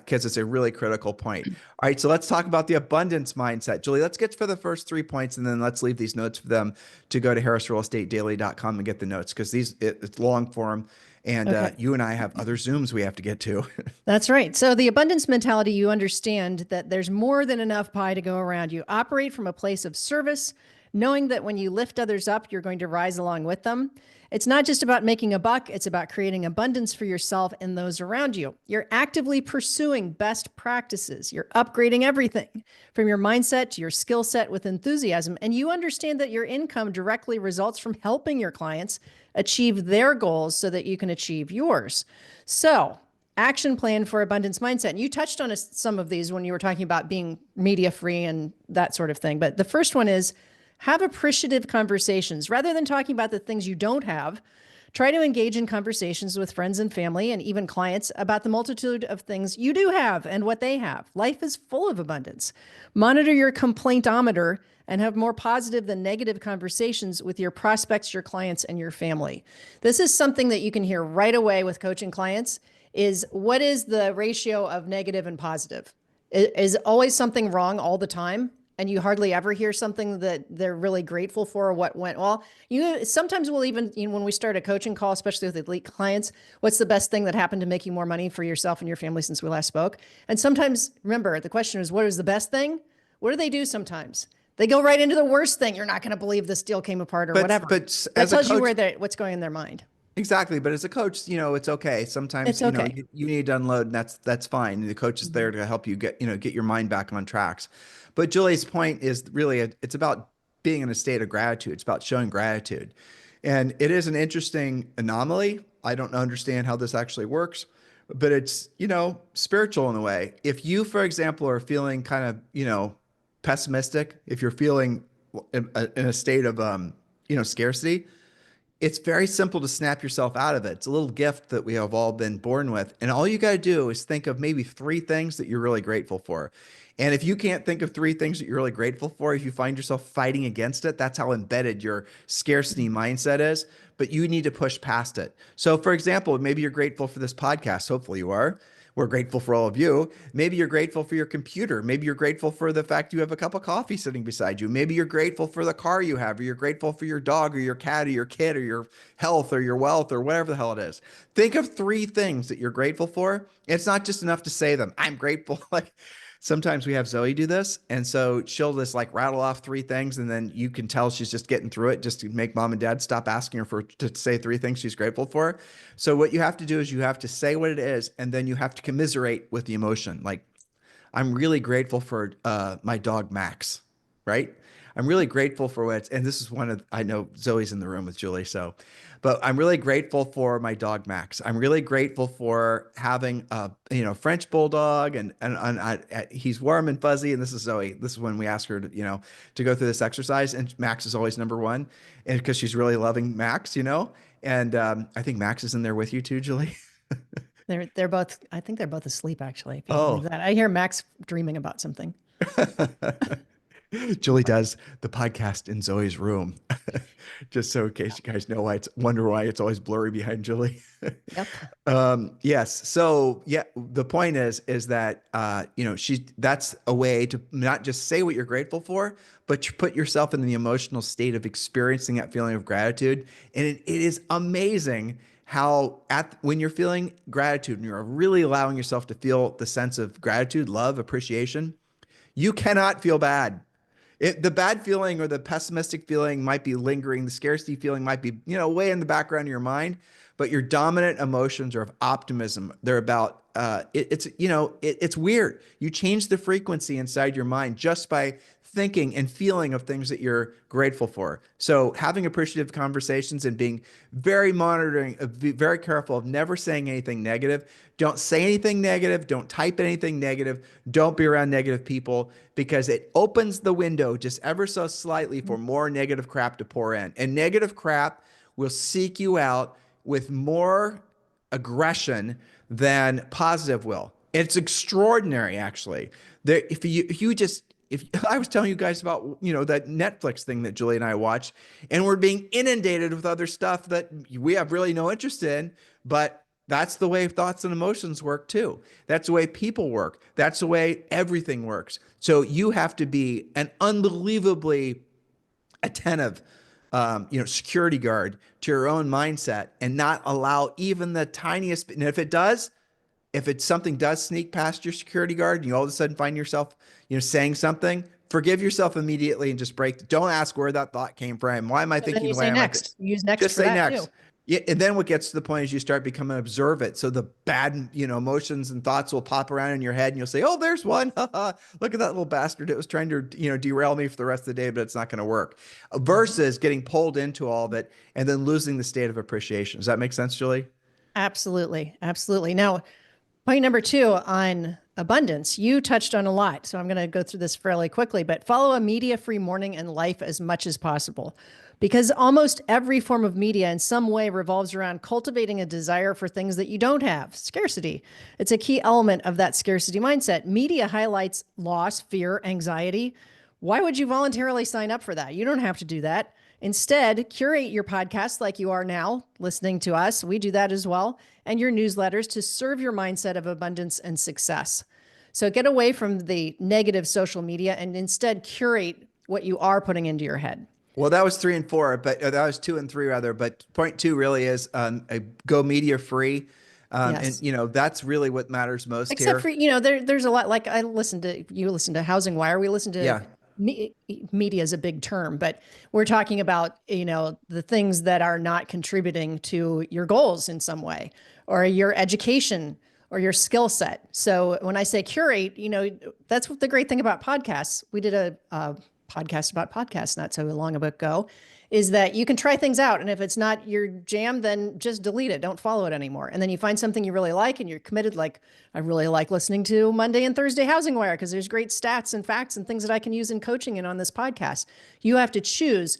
it's a really critical point. All right, so let's talk about the abundance mindset. Julie, let's get for the first 3 points and then let's leave these notes for them to go to harrisrealestatedaily.com and get the notes because it's long form and Okay. you and I have other Zooms we have to get to. That's right. So the abundance mentality, you understand that there's more than enough pie to go around. You operate from a place of service, knowing that when you lift others up, you're going to rise along with them. It's not just about making a buck, it's about creating abundance for yourself and those around you. You're actively pursuing best practices. You're upgrading everything from your mindset to your skill set with enthusiasm. And you understand that your income directly results from helping your clients achieve their goals so that you can achieve yours. So, action plan for abundance mindset. And you touched on some of these when you were talking about being media free and that sort of thing. But the first one is have appreciative conversations. Rather than talking about the things you don't have, try to engage in conversations with friends and family and even clients about the multitude of things you do have and what they have. Life is full of abundance. Monitor your complaintometer and have more positive than negative conversations with your prospects, your clients, and your family. This is something that you can hear right away with coaching clients is what is the ratio of negative and positive? Is always something wrong all the time? And you hardly ever hear something that they're really grateful for or what went well. You sometimes will even, when we start a coaching call, especially with elite clients, what's the best thing that happened to make you more money for yourself and your family since we last spoke? And sometimes, remember, the question is, what is the best thing? What do they do sometimes? They go right into the worst thing. You're not going to believe this deal came apart or but whatever. but That as a tells you coach, what's going in their mind. exactly. But as a coach, it's okay. Sometimes, It's okay. you need to unload and that's fine. The coach is there Mhm. to help you get your mind back on tracks. But Julie's point is really, it's about being in a state of gratitude. It's about showing gratitude. And it is an interesting anomaly. I don't understand how this actually works, but it's, spiritual in a way. If you, for example, are feeling kind of, pessimistic, if you're feeling in a state of, scarcity, it's very simple to snap yourself out of it. It's a little gift that we have all been born with. And all you got to do is think of maybe 3 things that you're really grateful for. And if you can't think of 3 things that you're really grateful for, if you find yourself fighting against it, that's how embedded your scarcity mindset is. But you need to push past it. So, for example, maybe you're grateful for this podcast. Hopefully, you are. We're grateful for all of you. Maybe you're grateful for your computer. Maybe you're grateful for the fact you have a cup of coffee sitting beside you. Maybe you're grateful for the car you have, or you're grateful for your dog or your cat or your kid or your health or your wealth or whatever the hell it is. Think of 3 things that you're grateful for. It's not just enough to say them. I'm grateful. Like sometimes we have Zoe do this. And so she'll just like rattle off 3 things. And then you can tell she's just getting through it just to make mom and dad stop asking her to say 3 things she's grateful for. So what you have to do is you have to say what it is, and then you have to commiserate with the emotion. Like, I'm really grateful for my dog Max, right? I'm really grateful for and this is I know Zoe's in the room with Julie, but I'm really grateful for my dog Max. I'm really grateful for having a French bulldog, and he's warm and fuzzy. And this is Zoe. This is when we ask her to go through this exercise, and Max is always number one, and because she's really loving Max, and I think Max is in there with you too, Julie. They're both. I think they're both asleep. Actually, if you can believe Oh, that. I hear Max dreaming about something. Julie does the podcast in Zoe's room. Just so in case you guys know wonder why it's always blurry behind Julie. Yep. Yes. So yeah, the point is that that's a way to not just say what you're grateful for, but you put yourself in the emotional state of experiencing that feeling of gratitude. And it is amazing how when you're feeling gratitude and you're really allowing yourself to feel the sense of gratitude, love, appreciation, you cannot feel bad. The bad feeling or the pessimistic feeling might be lingering. The scarcity feeling might be, way in the background of your mind, but your dominant emotions are of optimism. They're about, it's weird. You change the frequency inside your mind just by thinking and feeling of things that you're grateful for. So having appreciative conversations and being very monitoring, be very careful of never saying anything negative. Don't say anything negative. Don't type anything negative. Don't be around negative people because it opens the window just ever so slightly for more negative crap to pour in. And negative crap will seek you out with more aggression than positive will. It's extraordinary, actually. If I was telling you guys about, that Netflix thing that Julie and I watched, and we're being inundated with other stuff that we have really no interest in, but that's the way thoughts and emotions work too. That's the way people work. That's the way everything works. So you have to be an unbelievably attentive, security guard to your own mindset and not allow even the tiniest. And if it's something does sneak past your security guard and you all of a sudden find yourself, saying something, forgive yourself immediately and just break. Don't ask where that thought came from. Why am I And then thinking you the way say I'm like? next. Use next Just for say that too. next. Yeah, and then what gets to the point is you start becoming observant. So the bad, emotions and thoughts will pop around in your head, and you'll say, "Oh, there's one. Look at that little bastard. It was trying to, derail me for the rest of the day, but it's not going to work." Versus getting pulled into all of it and then losing the state of appreciation. Does that make sense, Julie? Absolutely. Absolutely. Now, point number two on abundance, you touched on a lot. So I'm going to go through this fairly quickly, but follow a media free morning and life as much as possible. Because almost every form of media in some way revolves around cultivating a desire for things that you don't have, scarcity. It's a key element of that scarcity mindset. Media highlights loss, fear, anxiety. Why would you voluntarily sign up for that? You don't have to do that. Instead, curate your podcast like you are now, listening to us. We do that as well. And your newsletters to serve your mindset of abundance and success. So get away from the negative social media and instead curate what you are putting into your head. Well, that was 3 and 4, but that was 2 and 3 rather. But point two really is go media free. And Yes. that's really what matters most Except here. for, there's a lot, like you listen to Housing Wire, we listen to Yeah. media is a big term, but we're talking about, the things that are not contributing to your goals in some way or your education or your skill set. So when I say curate, that's what the great thing about podcasts. We did a podcast about podcasts not so long ago, is that you can try things out. And if it's not your jam, then just delete it. Don't follow it anymore. And then you find something you really like and you're committed. Like, I really like listening to Monday and Thursday Housing Wire because there's great stats and facts and things that I can use in coaching and on this podcast. You have to choose.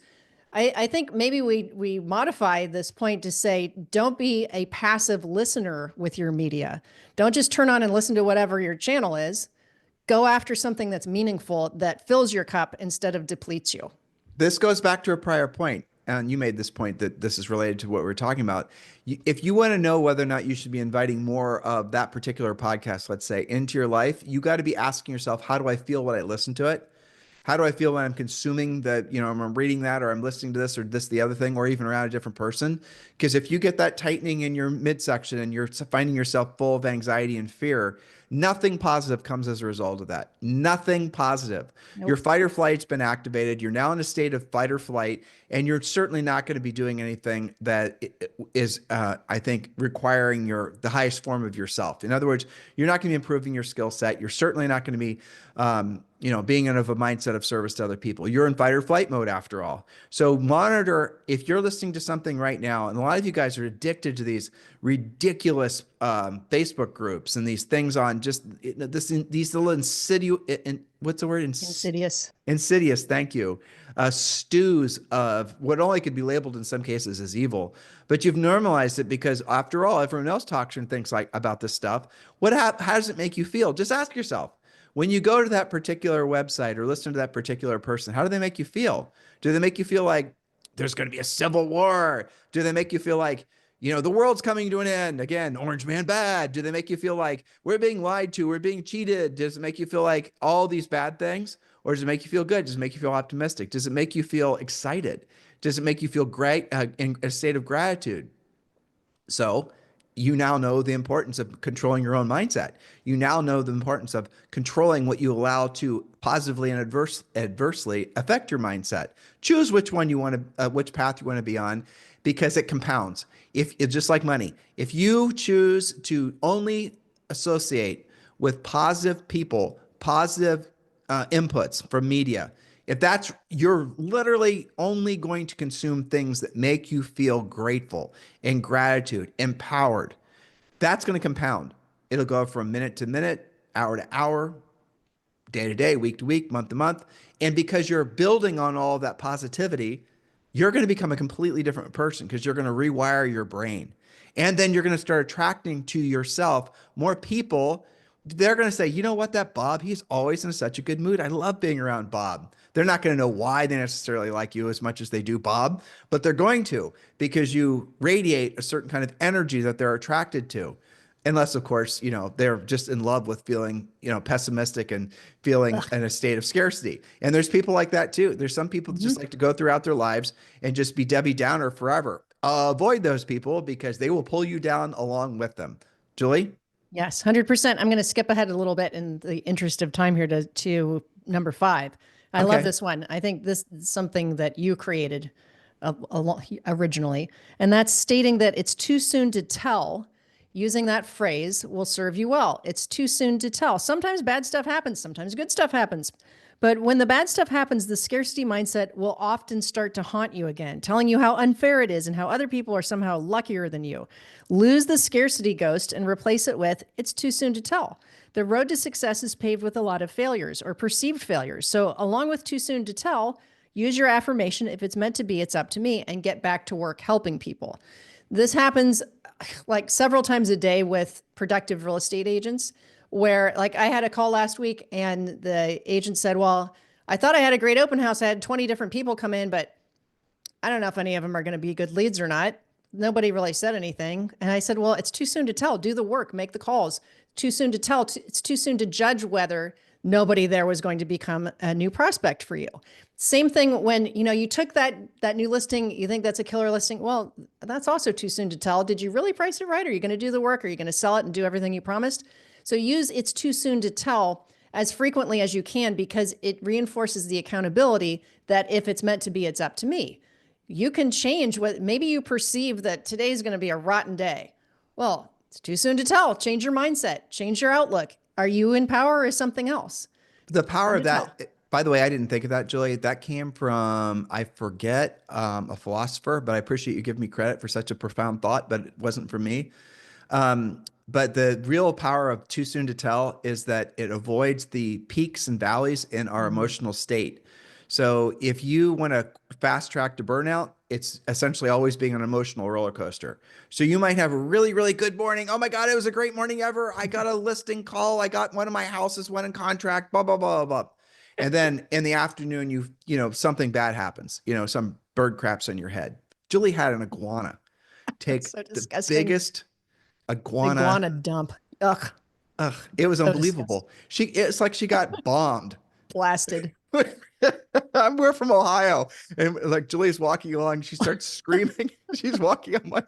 I think maybe we modify this point to say, don't be a passive listener with your media. Don't just turn on and listen to whatever your channel is. Go after something that's meaningful, that fills your cup instead of depletes you. This goes back to a prior point, and you made this point that this is related to what we're talking about. If you want to know whether or not you should be inviting more of that particular podcast, let's say, into your life, you got to be asking yourself, how do I feel when I listen to it? How do I feel when I'm consuming that, I'm reading that or I'm listening to this or this, the other thing, or even around a different person? Because if you get that tightening in your midsection and you're finding yourself full of anxiety and fear, nothing positive comes as a result of that. Nothing positive. Your Nope. fight or flight's been activated. You're now in a state of fight or flight, and you're certainly not going to be doing anything that is, I think, requiring the highest form of yourself. In other words, you're not going to be improving your skill set. You're certainly not going to be, being in a mindset of service to other people. You're in fight or flight mode after all. So monitor if you're listening to something right now, and a lot of you guys are addicted to these ridiculous Facebook groups and these things on just these little insidious, what's the word? Insidious. Insidious, thank you. Stews of what only could be labeled in some cases as evil, but you've normalized it because after all, everyone else talks and thinks like about this stuff. How does it make you feel? Just ask yourself. When you go to that particular website or listen to that particular person, how do they make you feel? Do they make you feel like there's going to be a civil war? Do they make you feel like, the world's coming to an end? Again, Orange Man bad. Do they make you feel like we're being lied to? We're being cheated? Does it make you feel like all these bad things? Or does it make you feel good? Does it make you feel optimistic? Does it make you feel excited? Does it make you feel great in a state of gratitude? So you now know the importance of controlling your own mindset. You now know the importance of controlling what you allow to positively and adversely affect your mindset. Choose which one you want to, which path you want to be on, because it compounds. If it's just like money, if you choose to only associate with positive people, positive inputs from media, if that's, you're literally only going to consume things that make you feel grateful and gratitude, empowered, that's going to compound. It'll go from minute to minute, hour to hour, day to day, week to week, month to month. And because you're building on all of that positivity, you're going to become a completely different person because you're going to rewire your brain. And then you're going to start attracting to yourself more people. They're going to say, you know what, that Bob, he's always in such a good mood. I love being around Bob. They're not going to know why they necessarily like you as much as they do Bob, but they're going to, because you radiate a certain kind of energy that they're attracted to. Unless, of course, they're just in love with feeling, pessimistic and feeling Ugh. in a state of scarcity. And there's people like that too. There's some people that just like to go throughout their lives and just be Debbie Downer forever. Avoid those people because they will pull you down along with them. Julie? Yes, 100%. I'm going to skip ahead a little bit in the interest of time here to number 5. I love Okay. this one. I think this is something that you created originally, and that's stating that it's too soon to tell. Using that phrase will serve you well. It's too soon to tell. Sometimes bad stuff happens, sometimes good stuff happens. But when the bad stuff happens, the scarcity mindset will often start to haunt you again, telling you how unfair it is and how other people are somehow luckier than you. Lose the scarcity ghost and replace it with, it's too soon to tell. The road to success is paved with a lot of failures or perceived failures. So, along with too soon to tell, use your affirmation, if it's meant to be, it's up to me, and get back to work helping people. This happens like several times a day with productive real estate agents, where like I had a call last week and the agent said, well, I thought I had a great open house. I had 20 different people come in, but I don't know if any of them are going to be good leads or not. Nobody really said anything. And I said, well, it's too soon to tell. Do the work, make the calls. Too soon to tell. It's too soon to judge whether nobody there was going to become a new prospect for you. Same thing when, you took that new listing, you think that's a killer listing. Well, that's also too soon to tell. Did you really price it right? Are you going to do the work? Are you going to sell it and do everything you promised? So use it's too soon to tell as frequently as you can, because it reinforces the accountability that if it's meant to be, it's up to me. You can change what maybe you perceive that today's going to be a rotten day. Well, it's too soon to tell. Change your mindset, change your outlook. Are you in power or is something else? The power Time of to tell. that, by the way, I didn't think of that, Julie. That came from, I forget, a philosopher, but I appreciate you giving me credit for such a profound thought, but it wasn't for me. But the real power of too soon to tell is that it avoids the peaks and valleys in our Mhm. emotional state. So if you want to fast track to burnout, it's essentially always being an emotional roller coaster. So you might have a really, really good morning. Oh my God, it was a great morning ever. I got a listing call. I got one of my houses went in contract, blah, blah, blah, blah. And then in the afternoon, something bad happens, some bird craps on your head. Julie had an iguana That's take so the disgusting. biggest iguana. Iguana dump. Ugh, Ugh, it was so disgusting. unbelievable. It's like she got bombed. Blasted. We're from Ohio, and like Julie's walking along, she starts screaming. She's walking on my.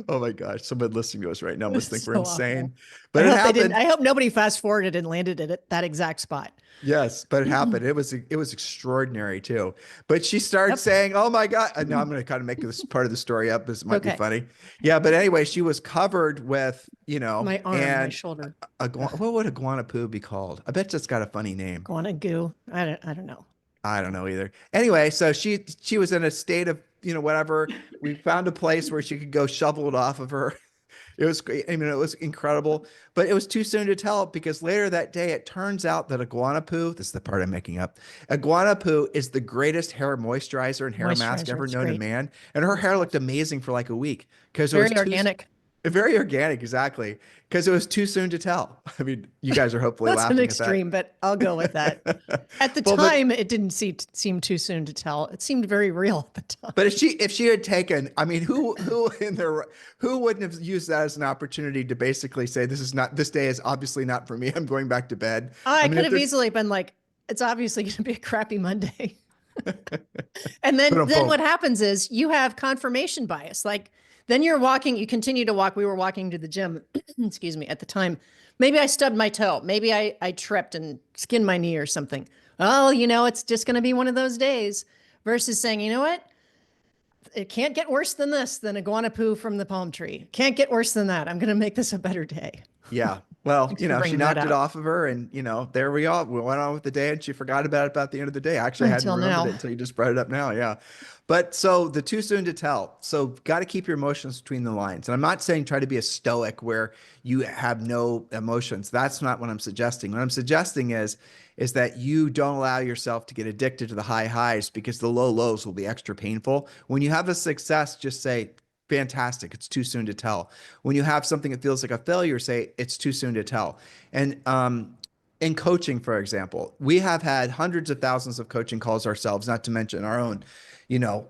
Oh my gosh! Someone listening to us right now It must was think we're so awful. insane, but it happened. I hope nobody fast forwarded and landed it at that exact spot. Yes, but it happened. It was extraordinary too. But she started Yep. saying, "Oh my God!" And now I'm going to kind of make this part of the story up, because it might be Okay. funny. Yeah, but anyway, she was covered with, My arm, my and shoulder. Ugh, what would iguana poo be called? I bet it's got a funny name. iguana goo. I don't know. I don't know either. Anyway, so she was in a state of, whatever. We found a place where she could go shovel it off of her. It was great. I mean, it was incredible, but it was too soon to tell, because later that day, it turns out that iguana poo, this is the part I'm making up. Iguana poo is the greatest hair moisturizer and hair mask Moisturizer. ever It's known to great. man. And her Good hair stuff. looked amazing for like a week because it was Very too organic. very organic, exactly. Because it was too soon to tell. I mean, you guys are hopefully That's an laughing at that. extreme, but I'll go with that. At the Well, but time, it didn't seem too soon to tell. It seemed very real at the But time. if she had taken, I mean, who wouldn't have used that as an opportunity to basically say, this day is obviously not for me. I'm going back to bed. I I mean, could if have there's easily been like, it's obviously going to be a crappy Monday. And but then what happens is you have confirmation bias. Like Then you're walking, you continue to walk. We were walking to the gym, excuse me, at the time. Maybe I stubbed my toe. Maybe I tripped and skinned my knee or something. Oh, it's just going to be one of those days versus saying, you know what? It can't get worse than this, than iguana poo from the palm tree. Can't get worse than that. I'm going to make this a better day. Yeah. Well, Thanks for she bringing that knocked it up. off of her and, there we all we went on with the day and she forgot about the end of the day. Actually, I hadn't Until remembered it now. until you just brought it up now. Yeah. But so the too soon to tell. So got to keep your emotions between the lines. And I'm not saying try to be a stoic where you have no emotions. That's not what I'm suggesting. What I'm suggesting is that you don't allow yourself to get addicted to the high highs because the low lows will be extra painful. When you have a success, just say, fantastic. It's too soon to tell. When you have something that feels like a failure, say it's too soon to tell. And in coaching, for example, we have had hundreds of thousands of coaching calls ourselves, not to mention our own,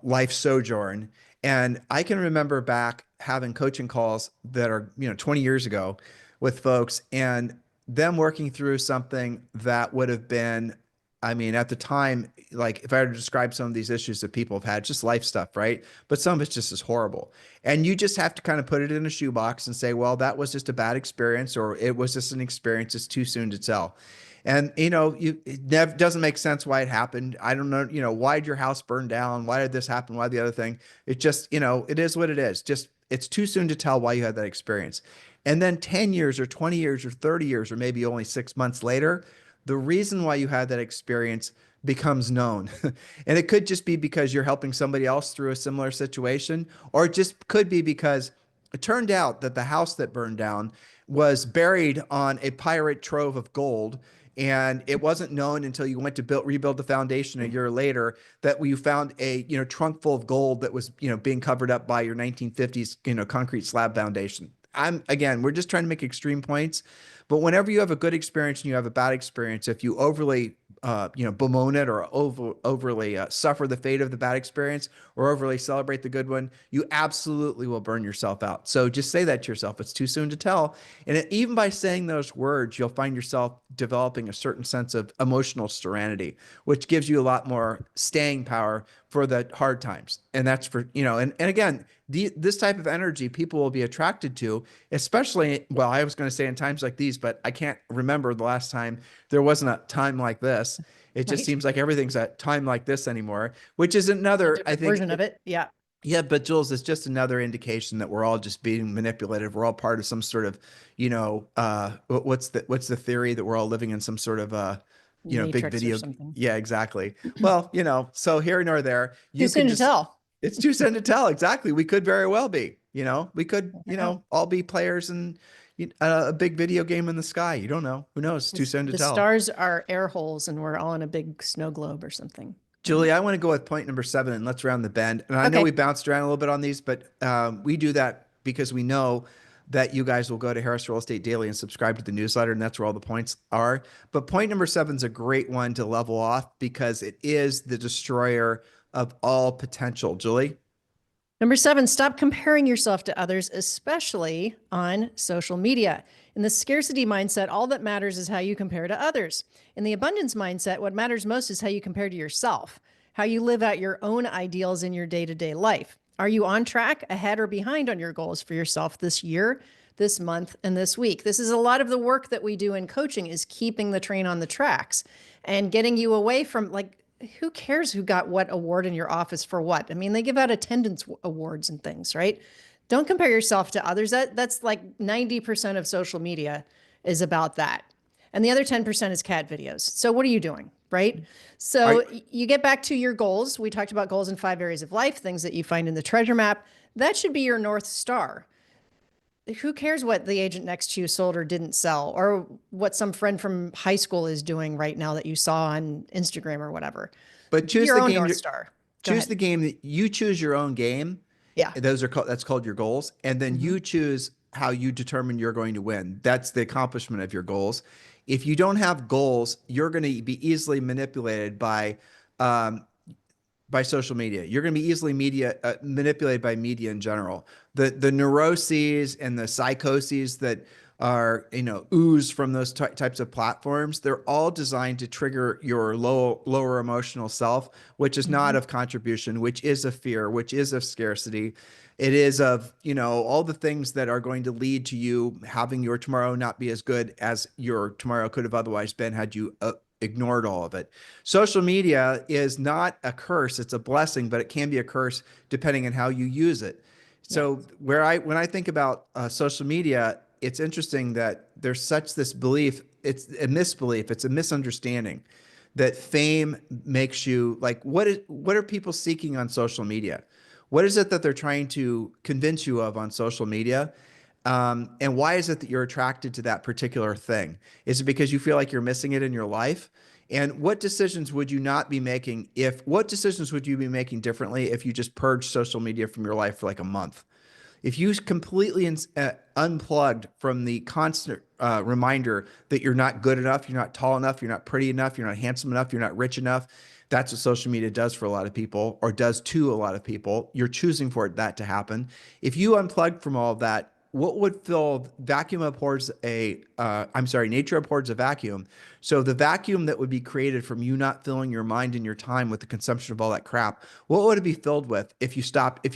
life sojourn. And I can remember back having coaching calls that are, 20 years ago with folks and them working through something that would have been, I mean, at the time, like if I were to describe some of these issues that people have had, just life stuff, right? But some of it's just as horrible. And you just have to kind of put it in a shoebox and say, well, that was just a bad experience, or it was just an experience. It's too soon to tell. And it never doesn't make sense why it happened. I don't know, why did your house burn down? Why did this happen? Why the other thing? It just, it is what it is. Just it's too soon to tell why you had that experience. And then 10 years or 20 years or 30 years or maybe only 6 months later, the reason why you had that experience becomes known. And it could just be because you're helping somebody else through a similar situation, or it just could be because it turned out that the house that burned down was buried on a pirate trove of gold. And it wasn't known until you went to rebuild the foundation a year later that you found a trunk full of gold that was being covered up by your 1950s concrete slab foundation. We're just trying to make extreme points, but whenever you have a good experience and you have a bad experience, if you overly bemoan it or overly suffer the fate of the bad experience or overly celebrate the good one, you absolutely will burn yourself out. So just say that to yourself. It's too soon to tell. And even by saying those words, you'll find yourself developing a certain sense of emotional serenity, which gives you a lot more staying power for the hard times. And that's for, and again, this type of energy people will be attracted to, especially, well, I was going to say in times like these, but I can't remember the last time there wasn't a time like this. It just Right. seems like everything's a time like this anymore, which is A another, I different think, version of it. Yeah. yeah, but Jules, it's just another indication that we're all just being manipulated. We're all part of some sort of, what's the theory that we're all living in some sort of big Matrix or video. something. Yeah, exactly. Well, so here nor there, Too you could soon to just, tell. it's too soon to tell. Exactly. We could very well be, we could, I know. all be players in a big video game in the sky. You don't know. Who knows? It's too soon to The tell. stars are air holes and we're all in a big snow globe or something. Julie, I want to go with point number 7 and let's round the bend. And I know we Okay. bounced around a little bit on these, but we do that because we know that you guys will go to Harris Real Estate Daily and subscribe to the newsletter, and that's where all the points are. But point number 7 is a great one to level off because it is the destroyer of all potential. Julie? Number 7, stop comparing yourself to others, especially on social media. In the scarcity mindset, all that matters is how you compare to others. In the abundance mindset, what matters most is how you compare to yourself, how you live out your own ideals in your day to day life. Are you on track, ahead, or behind on your goals for yourself this year, this month, and this week? This is a lot of the work that we do in coaching is keeping the train on the tracks and getting you away from who cares who got what award in your office for what? I mean, they give out attendance awards and things, right? Don't compare yourself to others. That's like 90% of social media is about that. And the other 10% is cat videos. So what are you doing, right? Are, So you get back to your goals. We talked about goals in 5 areas of life, things that you find in the treasure map. That should be your North Star. Who cares what the agent next to you sold or didn't sell, or what some friend from high school is doing right now that you saw on Instagram or whatever? but Be choose your the own game. North Star. Go Choose ahead. the game that you choose your own game. Yeah. That's called your goals. And then Mm-hmm. you choose how you determine you're going to win. That's the accomplishment of your goals. If you don't have goals, you're going to be easily manipulated um, by social media. You're going to be easily manipulated by media in general. The neuroses and the psychoses that ooze from those types of platforms, they're all designed to trigger your lower emotional self, which is not Hmm. of contribution, which is of fear, which is of scarcity. It is of, all the things that are going to lead to you having your tomorrow not be as good as your tomorrow could have otherwise been had you ignored all of it. Social media is not a curse, it's a blessing, but it can be a curse depending on how you use it. Yeah. So when I think about social media, it's interesting that there's such this belief, it's a misbelief, it's a misunderstanding that fame makes you like what are people seeking on social media? What is it that they're trying to convince you of on social media? And why is it that you're attracted to that particular thing? Is it because you feel like you're missing it in your life? And what decisions would you not be making what decisions would you be making differently if you just purged social media from your life for like a month? If you completely unplugged from the constant reminder that you're not good enough, you're not tall enough, you're not pretty enough, you're not handsome enough, you're not rich enough, that's what social media does for a lot of people, or does to a lot of people. You're choosing for that to happen. If you unplugged from all of that, what would fill vacuum abhors nature abhors a vacuum. So the vacuum that would be created from you not filling your mind and your time with the consumption of all that crap, what would it be filled with if you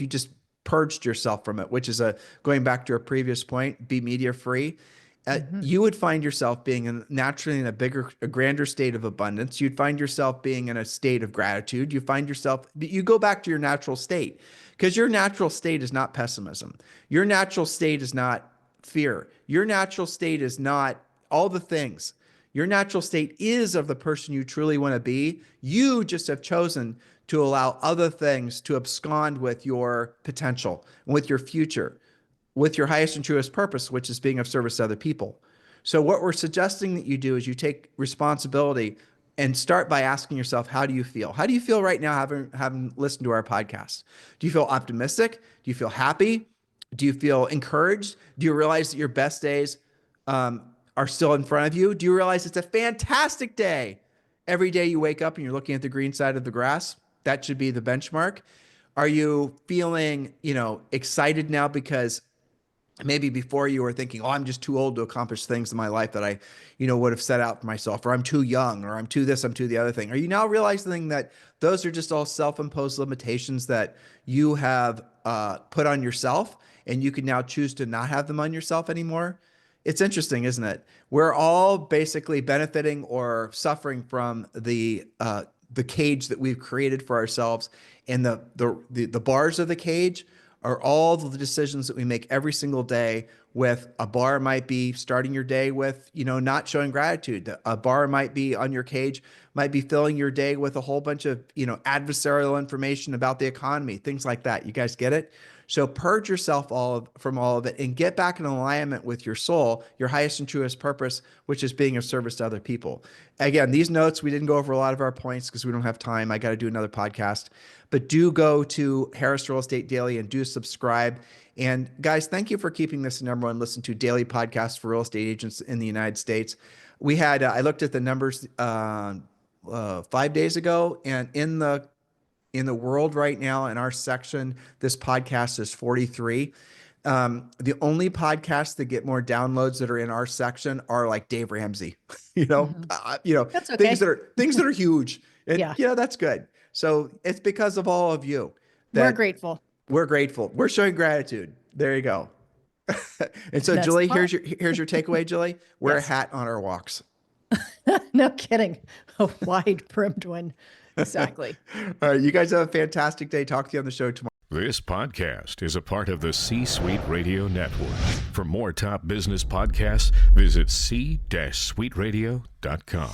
just purged yourself from it, which is going back to a previous point, be media free. Hmm. You would find yourself being naturally in a grander state of abundance. You'd find yourself being in a state of gratitude. You go back to your natural state, because your natural state is not pessimism. Your natural state is not fear. Your natural state is not all the things. Your natural state is of the person you truly want to be. You just have chosen to allow other things to abscond with your potential, with your future, with your highest and truest purpose, which is being of service to other people. So, what we're suggesting that you do is you take responsibility and start by asking yourself, how do you feel? How do you feel right now, having listened to our podcast? Do you feel optimistic? Do you feel happy? Do you feel encouraged? Do you realize that your best days are still in front of you? Do you realize it's a fantastic day every day you wake up and you're looking at the green side of the grass? That should be the benchmark. Are you feeling, excited now because maybe before you were thinking, oh, I'm just too old to accomplish things in my life that I, would have set out for myself, or I'm too young, or I'm too this, I'm too the other thing. Are you now realizing that those are just all self-imposed limitations that you have put on yourself, and you can now choose to not have them on yourself anymore? It's interesting, isn't it? We're all basically benefiting or suffering from the cage that we've created for ourselves, and the bars of the cage are all the decisions that we make every single day. With a bar might be starting your day with, not showing gratitude. A bar might be on your cage, might be filling your day with a whole bunch of, adversarial information about the economy, things like that. You guys get it? So purge yourself from all of it and get back in alignment with your soul, your highest and truest purpose, which is being of service to other people. Again, these notes, we didn't go over a lot of our points because we don't have time. I got to do another podcast. But do go to Harris Real Estate Daily and do subscribe. And guys, thank you for keeping this the number one listen to daily podcast for real estate agents in the United States. We had, I looked at the numbers 5 days ago, and in the world right now, in our section, this podcast is 43. The only podcasts that get more downloads that are in our section are like Dave Ramsey, Hmm. That's things okay. that are huge, and Yeah. that's good. So it's because of all of you We're that grateful. we're grateful. We're showing gratitude. There you go. And so, That's the Julie, point. here's your takeaway, Julie. Wear a Yes. hat on our walks. No kidding. A wide brimmed one. Exactly. All right, you guys have a fantastic day. Talk to you on the show tomorrow. This podcast is a part of the C-Suite Radio Network. For more top business podcasts, visit c-suiteradio.com.